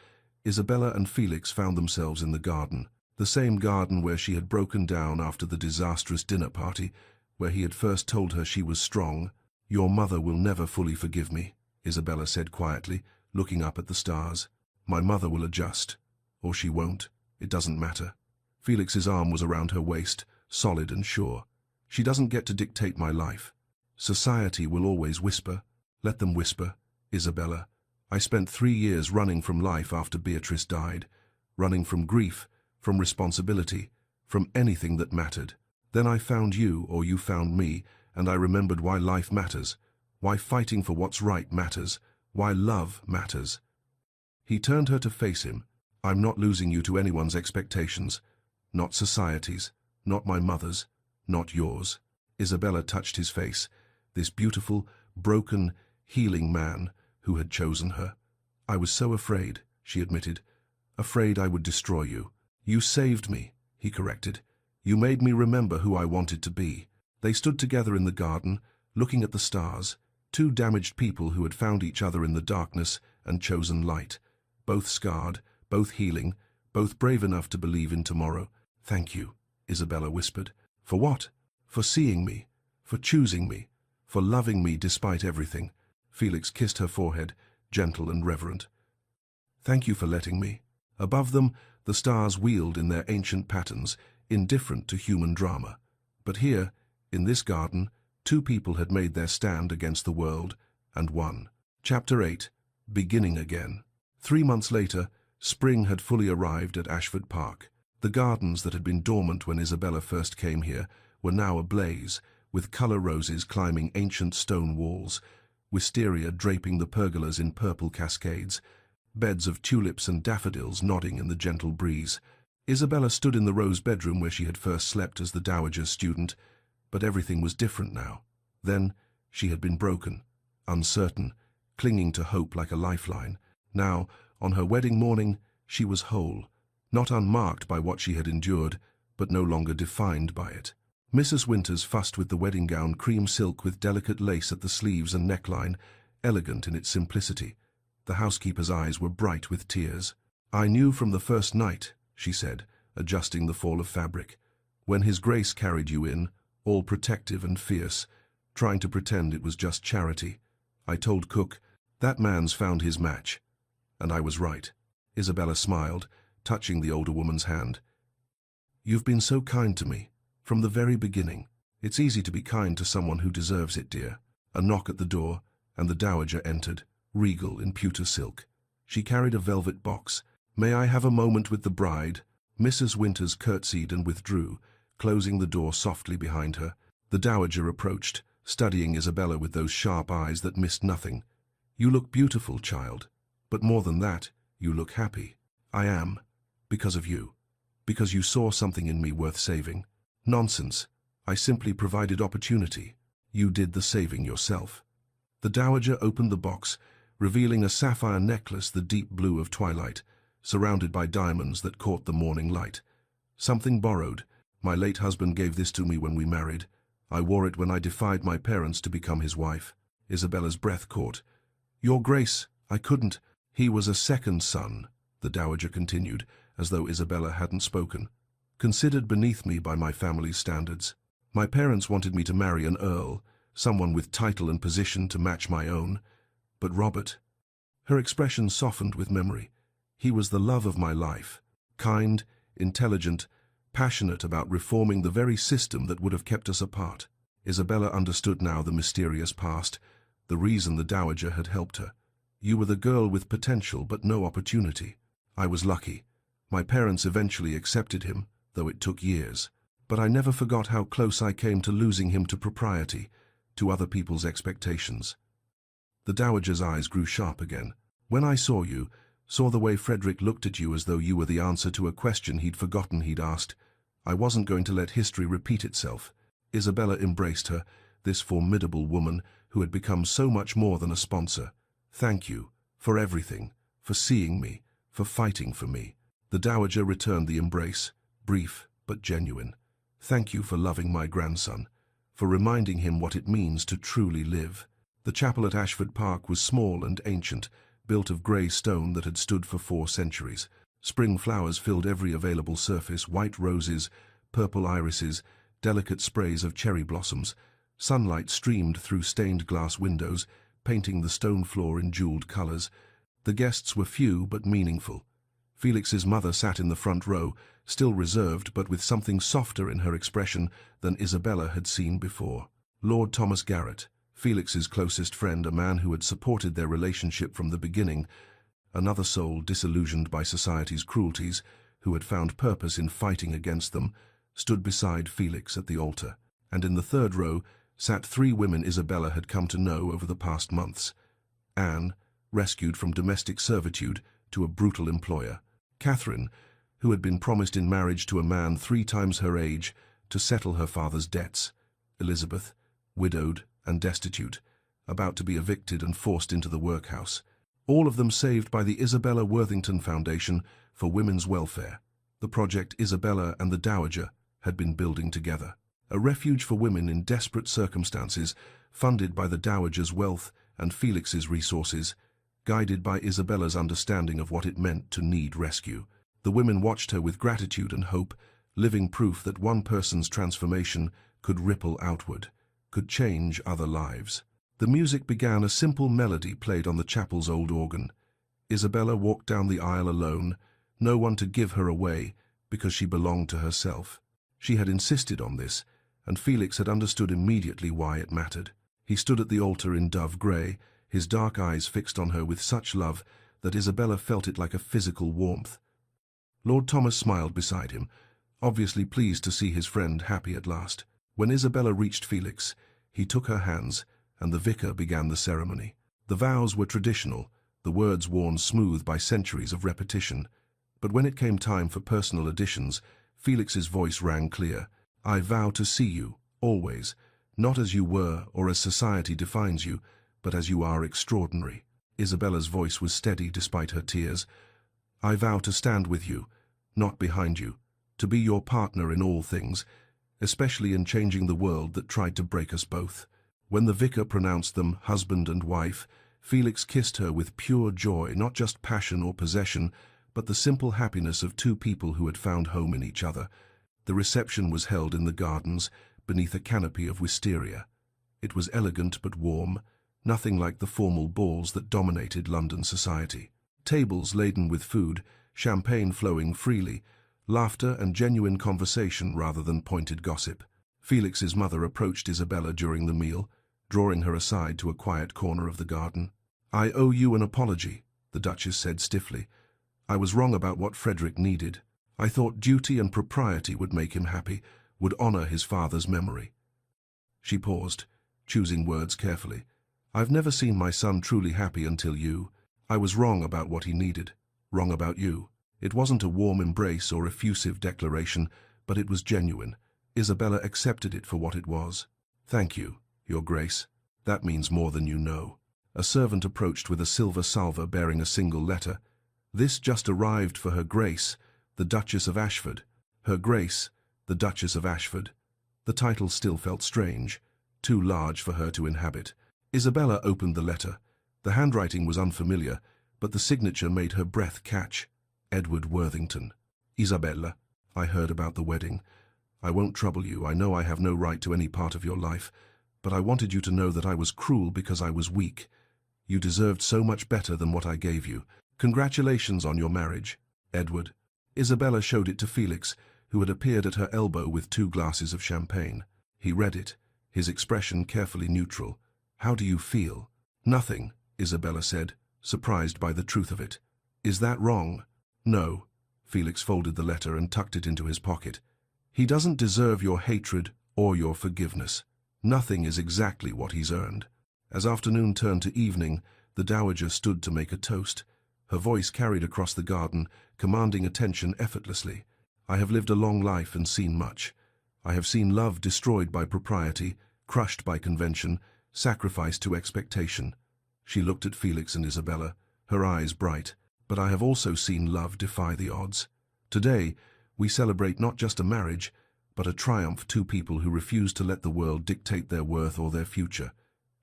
Isabella and Felix found themselves in the garden. The same garden where she had broken down after the disastrous dinner party, where he had first told her she was strong. "Your mother will never fully forgive me," Isabella said quietly, looking up at the stars. "My mother will adjust. Or she won't. It doesn't matter." Felix's arm was around her waist, solid and sure. "She doesn't get to dictate my life. Society will always whisper. Let them whisper, Isabella. I spent 3 years running from life after Beatrice died, running from grief, from responsibility, from anything that mattered. Then I found you, or you found me, and I remembered why life matters, why fighting for what's right matters, why love matters." He turned her to face him. "I'm not losing you to anyone's expectations, not society's, not my mother's, not yours." Isabella touched his face, this beautiful, broken, healing man who had chosen her. "I was so afraid," she admitted, "afraid I would destroy you." "You saved me," he corrected. "You made me remember who I wanted to be." They stood together in the garden, looking at the stars, two damaged people who had found each other in the darkness and chosen light, both scarred, both healing, both brave enough to believe in tomorrow. "Thank you," Isabella whispered. "For what?" "For seeing me, for choosing me, for loving me despite everything." Felix kissed her forehead, gentle and reverent. "Thank you for letting me." Above them, the stars wheeled in their ancient patterns, indifferent to human drama. But here, in this garden, two people had made their stand against the world, and won. Chapter 8. Beginning again. 3 months later, spring had fully arrived at Ashford Park. The gardens that had been dormant when Isabella first came here were now ablaze, with colour roses climbing ancient stone walls, wisteria draping the pergolas in purple cascades, beds of tulips and daffodils nodding in the gentle breeze. Isabella stood in the rose bedroom where she had first slept as the dowager's student, but everything was different now. Then she had been broken, uncertain, clinging to hope like a lifeline. Now, on her wedding morning, she was whole, not unmarked by what she had endured, but no longer defined by it. Mrs. Winters fussed with the wedding gown, cream silk with delicate lace at the sleeves and neckline, elegant in its simplicity. The housekeeper's eyes were bright with tears. "I knew from the first night," she said, adjusting the fall of fabric, "when His Grace carried you in, all protective and fierce, trying to pretend it was just charity. I told Cook, that man's found his match. And I was right." Isabella smiled, touching the older woman's hand. "You've been so kind to me, from the very beginning. It's easy to be kind to someone who deserves it, dear." A knock at the door, and the dowager entered, regal in pewter silk. She carried a velvet box. "May I have a moment with the bride?" Mrs. Winters curtsied and withdrew, closing the door softly behind her. The dowager approached, studying Isabella with those sharp eyes that missed nothing. "You look beautiful, child. But more than that, you look happy." "I am. Because of you. Because you saw something in me worth saving." "Nonsense. I simply provided opportunity. You did the saving yourself." The dowager opened the box, revealing a sapphire necklace the deep blue of twilight, surrounded by diamonds that caught the morning light. "Something borrowed. My late husband gave this to me when we married. I wore it when I defied my parents to become his wife." Isabella's breath caught. "Your Grace, I couldn't." "He was a second son," the dowager continued, as though Isabella hadn't spoken. "Considered beneath me by my family's standards. My parents wanted me to marry an earl, someone with title and position to match my own. But Robert—" her expression softened with memory. "He was the love of my life. Kind, intelligent, passionate about reforming the very system that would have kept us apart." Isabella understood now the mysterious past, the reason the dowager had helped her. "You were the girl with potential but no opportunity. I was lucky. My parents eventually accepted him, though it took years. But I never forgot how close I came to losing him to propriety, to other people's expectations." The dowager's eyes grew sharp again. "When I saw you, saw the way Frederick looked at you as though you were the answer to a question he'd forgotten he'd asked, I wasn't going to let history repeat itself." Isabella embraced her, this formidable woman who had become so much more than a sponsor. "Thank you, for everything, for seeing me, for fighting for me." The dowager returned the embrace, brief but genuine. "Thank you for loving my grandson, for reminding him what it means to truly live." The chapel at Ashford Park was small and ancient, built of grey stone that had stood for 4 centuries. Spring flowers filled every available surface, white roses, purple irises, delicate sprays of cherry blossoms. Sunlight streamed through stained glass windows, painting the stone floor in jeweled colors. The guests were few but meaningful. Felix's mother sat in the front row, still reserved but with something softer in her expression than Isabella had seen before. Lord Thomas Garrett, Felix's closest friend, a man who had supported their relationship from the beginning, another soul disillusioned by society's cruelties, who had found purpose in fighting against them, stood beside Felix at the altar. And in the third row sat 3 women Isabella had come to know over the past months. Anne, rescued from domestic servitude to a brutal employer. Catherine, who had been promised in marriage to a man 3 times her age to settle her father's debts. Elizabeth, widowed and destitute, about to be evicted and forced into the workhouse. All of them saved by the Isabella Worthington Foundation for Women's Welfare, the project Isabella and the dowager had been building together. A refuge for women in desperate circumstances, funded by the dowager's wealth and Felix's resources, guided by Isabella's understanding of what it meant to need rescue. The women watched her with gratitude and hope, living proof that one person's transformation could ripple outward, could change other lives. The music began. A simple melody played on the chapel's old organ. Isabella walked down the aisle alone, no one to give her away, because she belonged to herself. She had insisted on this, and Felix had understood immediately why it mattered. He stood at the altar in dove grey, his dark eyes fixed on her with such love that Isabella felt it like a physical warmth. Lord Thomas smiled beside him, obviously pleased to see his friend happy at last. When Isabella reached Felix, he took her hands, and the vicar began the ceremony. The vows were traditional, the words worn smooth by centuries of repetition. But when it came time for personal additions, Felix's voice rang clear. "I vow to see you, always, not as you were or as society defines you, but as you are extraordinary." Isabella's voice was steady despite her tears. "I vow to stand with you, not behind you, to be your partner in all things, especially in changing the world that tried to break us both." When the vicar pronounced them husband and wife, Felix kissed her with pure joy, not just passion or possession, but the simple happiness of 2 people who had found home in each other. The reception was held in the gardens, beneath a canopy of wisteria. It was elegant but warm, nothing like the formal balls that dominated London society. Tables laden with food, champagne flowing freely, laughter and genuine conversation rather than pointed gossip. Felix's mother approached Isabella during the meal, drawing her aside to a quiet corner of the garden. "I owe you an apology," the Duchess said stiffly. "I was wrong about what Frederick needed. I thought duty and propriety would make him happy, would honor his father's memory. She paused, choosing words carefully. I've never seen my son truly happy until you. I was wrong about what he needed, wrong about you. It wasn't a warm embrace or effusive declaration, but it was genuine. Isabella accepted it for what it was. Thank you, Your Grace. That means more than you know. A servant approached with a silver salver bearing a single letter. This just arrived for Her Grace, the Duchess of Ashford. Her Grace, the Duchess of Ashford. The title still felt strange, too large for her to inhabit. Isabella opened the letter. The handwriting was unfamiliar, but the signature made her breath catch. Edward Worthington. Isabella, I heard about the wedding. I won't trouble you. I know I have no right to any part of your life, but I wanted you to know that I was cruel because I was weak. You deserved so much better than what I gave you. Congratulations on your marriage, Edward. Isabella showed it to Felix, who had appeared at her elbow with 2 glasses of champagne. He read it, his expression carefully neutral. How do you feel? Nothing, Isabella said, surprised by the truth of it. Is that wrong? No. Felix folded the letter and tucked it into his pocket. He doesn't deserve your hatred or your forgiveness. Nothing is exactly what he's earned. As afternoon turned to evening, the dowager stood to make a toast. Her voice carried across the garden, commanding attention effortlessly. I have lived a long life and seen much. I have seen love destroyed by propriety, crushed by convention, sacrificed to expectation. She looked at Felix and Isabella, her eyes bright. But I have also seen love defy the odds. Today, we celebrate not just a marriage, but a triumph. 2 people who refuse to let the world dictate their worth or their future.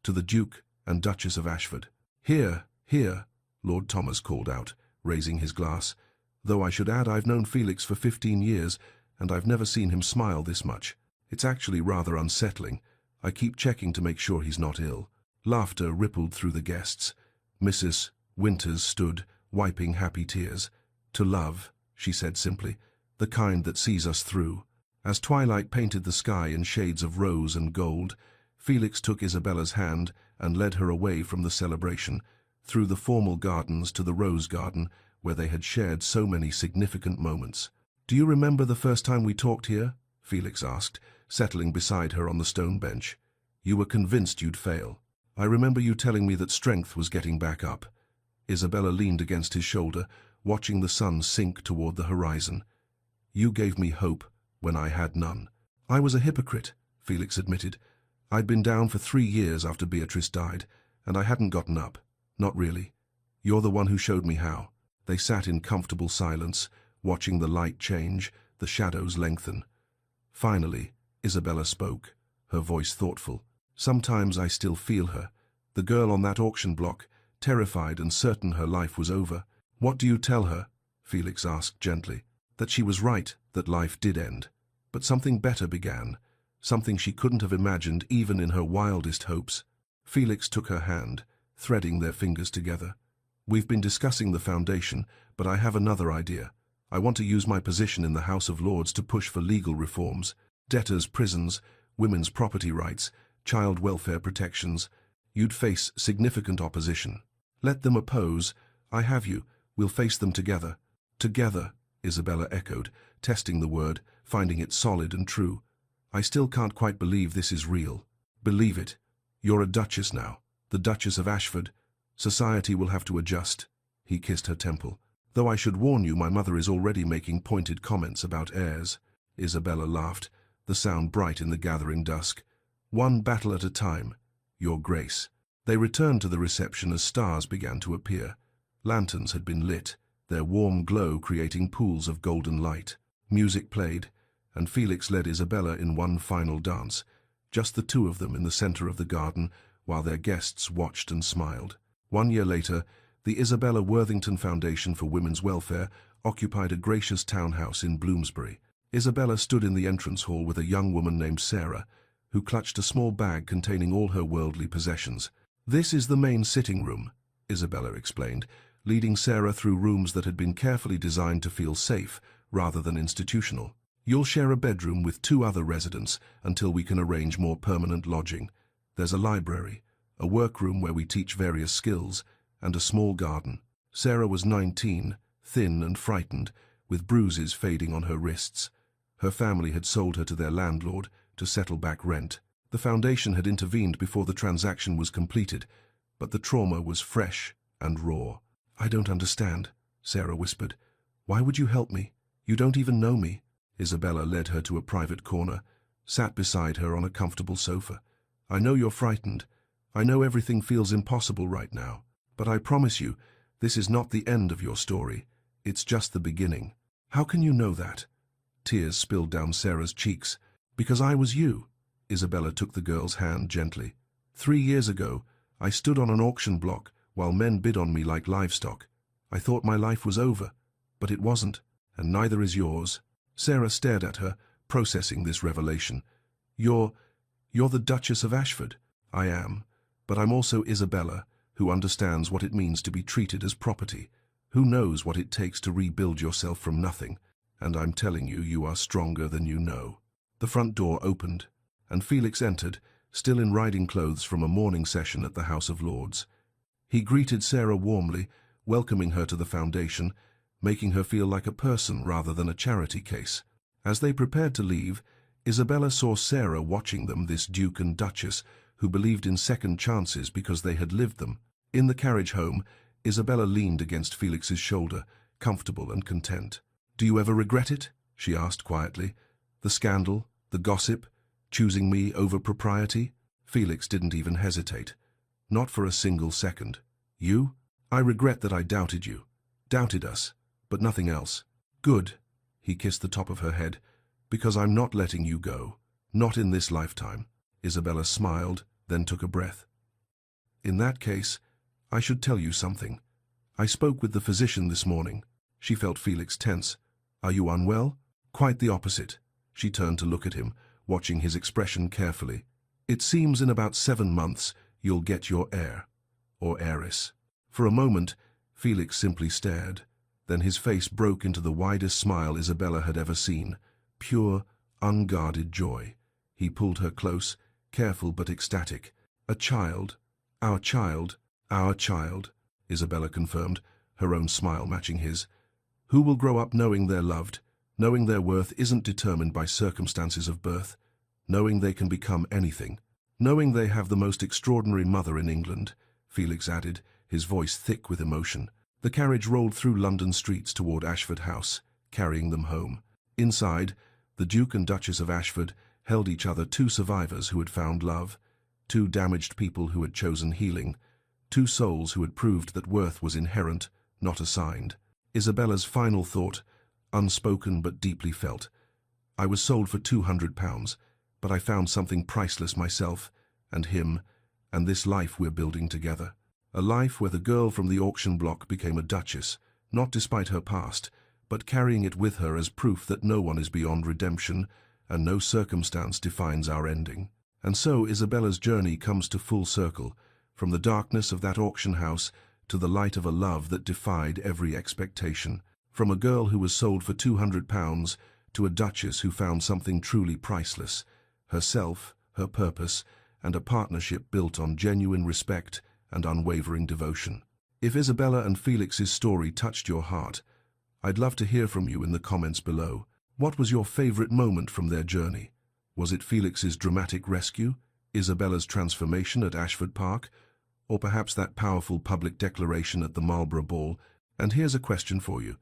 To the Duke and Duchess of Ashford. Here, here, Lord Thomas called out, raising his glass. Though I should add I've known Felix for 15 years, and I've never seen him smile this much. It's actually rather unsettling. I keep checking to make sure he's not ill. Laughter rippled through the guests. Mrs. Winters stood, wiping happy tears. To love, she said simply, the kind that sees us through. As twilight painted the sky in shades of rose and gold, Felix took Isabella's hand and led her away from the celebration, through the formal gardens to the rose garden, where they had shared so many significant moments. Do you remember the first time we talked here? Felix asked, settling beside her on the stone bench. You were convinced you'd fail. I remember you telling me that strength was getting back up. Isabella leaned against his shoulder, watching the sun sink toward the horizon. You gave me hope when I had none. I was a hypocrite, Felix admitted. I'd been down for 3 years after Beatrice died, and I hadn't gotten up. Not really. You're the one who showed me how. They sat in comfortable silence, watching the light change, the shadows lengthen. Finally, Isabella spoke, her voice thoughtful. Sometimes I still feel her. The girl on that auction block, terrified and certain her life was over. What do you tell her? Felix asked gently. That she was right, that life did end. But something better began, something she couldn't have imagined even in her wildest hopes. Felix took her hand, threading their fingers together. We've been discussing the foundation, but I have another idea. I want to use my position in the House of Lords to push for legal reforms, debtors' prisons, women's property rights, child welfare protections. You'd face significant opposition. Let them oppose. I have you. We'll face them together. Together, Isabella echoed, testing the word, finding it solid and true. I still can't quite believe this is real. Believe it. You're a duchess now, the Duchess of Ashford. Society will have to adjust. He kissed her temple. Though I should warn you, my mother is already making pointed comments about heirs. Isabella laughed, the sound bright in the gathering dusk. One battle at a time, Your Grace. They returned to the reception as stars began to appear. Lanterns had been lit, their warm glow creating pools of golden light. Music played, and Felix led Isabella in one final dance, just the 2 of them in the center of the garden, while their guests watched and smiled. 1 year later, the Isabella Worthington Foundation for Women's Welfare occupied a gracious townhouse in Bloomsbury. Isabella stood in the entrance hall with a young woman named Sarah, who clutched a small bag containing all her worldly possessions. This is the main sitting room, Isabella explained, leading Sarah through rooms that had been carefully designed to feel safe rather than institutional. You'll share a bedroom with 2 other residents until we can arrange more permanent lodging. There's a library, a workroom where we teach various skills, and a small garden. Sarah was 19, thin and frightened, with bruises fading on her wrists. Her family had sold her to their landlord to settle back rent. The foundation had intervened before the transaction was completed, but the trauma was fresh and raw. "I don't understand," Sarah whispered. "Why would you help me? You don't even know me." Isabella led her to a private corner, sat beside her on a comfortable sofa. "I know you're frightened. I know everything feels impossible right now. But I promise you, this is not the end of your story. It's just the beginning." "How can you know that?" Tears spilled down Sarah's cheeks. "Because I was you." Isabella took the girl's hand gently. 3 years ago, I stood on an auction block while men bid on me like livestock. I thought my life was over, but it wasn't, and neither is yours." Sarah stared at her, processing this revelation. You're the Duchess of Ashford." "I am, but I'm also Isabella, who understands what it means to be treated as property, who knows what it takes to rebuild yourself from nothing, and I'm telling you, you are stronger than you know." The front door opened, and Felix entered, still in riding clothes from a morning session at the House of Lords. He greeted Sarah warmly, welcoming her to the foundation, making her feel like a person rather than a charity case. As they prepared to leave, Isabella saw Sarah watching them, this Duke and Duchess, who believed in second chances because they had lived them. In the carriage home, Isabella leaned against Felix's shoulder, comfortable and content. "Do you ever regret it?" she asked quietly. "The scandal, the gossip, choosing me over propriety?" Felix didn't even hesitate. Not for a single second. "You? I regret that I doubted you. Doubted us, but nothing else." "Good." He kissed the top of her head. "Because I'm not letting you go. Not in this lifetime." Isabella smiled, then took a breath. "In that case, I should tell you something. I spoke with the physician this morning." She felt Felix tense. "Are you unwell?" "Quite the opposite." She turned to look at him, watching his expression carefully. "It seems in about 7 months you'll get your heir, or heiress." For a moment, Felix simply stared. Then his face broke into the widest smile Isabella had ever seen. Pure, unguarded joy. He pulled her close, careful but ecstatic. "A child. Our child. Our child," Isabella confirmed, her own smile matching his. "Who will grow up knowing they're loved, knowing their worth isn't determined by circumstances of birth, knowing they can become anything, knowing they have the most extraordinary mother in England," Felix added, his voice thick with emotion. The carriage rolled through London streets toward Ashford House, carrying them home. Inside, the Duke and Duchess of Ashford held each other, 2 survivors who had found love, 2 damaged people who had chosen healing, 2 souls who had proved that worth was inherent, not assigned. Isabella's final thought, unspoken but deeply felt. "I was sold for £200, but I found something priceless myself, and him, and this life we're building together. A life where the girl from the auction block became a duchess, not despite her past, but carrying it with her as proof that no one is beyond redemption, and no circumstance defines our ending." And so Isabella's journey comes to full circle, from the darkness of that auction house to the light of a love that defied every expectation. From a girl who was sold for £200 to a duchess who found something truly priceless, herself, her purpose, and a partnership built on genuine respect and unwavering devotion. If Isabella and Felix's story touched your heart, I'd love to hear from you in the comments below. What was your favorite moment from their journey? Was it Felix's dramatic rescue, Isabella's transformation at Ashford Park, or perhaps that powerful public declaration at the Marlborough Ball? And here's a question for you.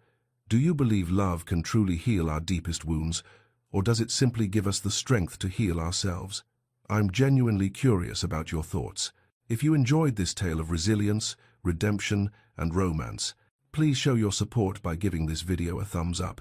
Do you believe love can truly heal our deepest wounds, or does it simply give us the strength to heal ourselves? I'm genuinely curious about your thoughts. If you enjoyed this tale of resilience, redemption, and romance, please show your support by giving this video a thumbs up.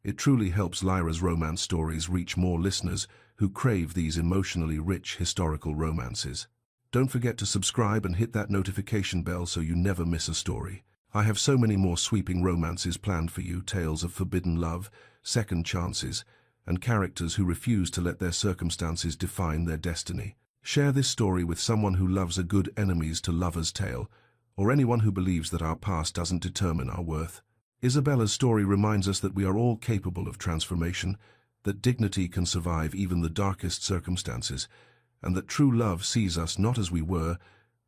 It truly helps Lyra's romance stories reach more listeners who crave these emotionally rich historical romances. Don't forget to subscribe and hit that notification bell so you never miss a story. I have so many more sweeping romances planned for you, tales of forbidden love, second chances, and characters who refuse to let their circumstances define their destiny. Share this story with someone who loves a good enemies to lovers tale, or anyone who believes that our past doesn't determine our worth. Isabella's story reminds us that we are all capable of transformation, that dignity can survive even the darkest circumstances, and that true love sees us not as we were,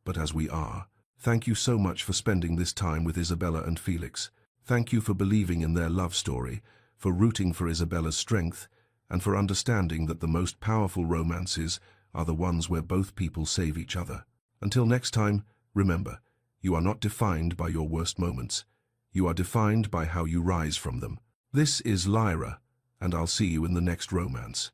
but as we are. Thank you so much for spending this time with Isabella and Felix. Thank you for believing in their love story, for rooting for Isabella's strength, and for understanding that the most powerful romances are the ones where both people save each other. Until next time, remember, you are not defined by your worst moments. You are defined by how you rise from them. This is Lyra, and I'll see you in the next romance.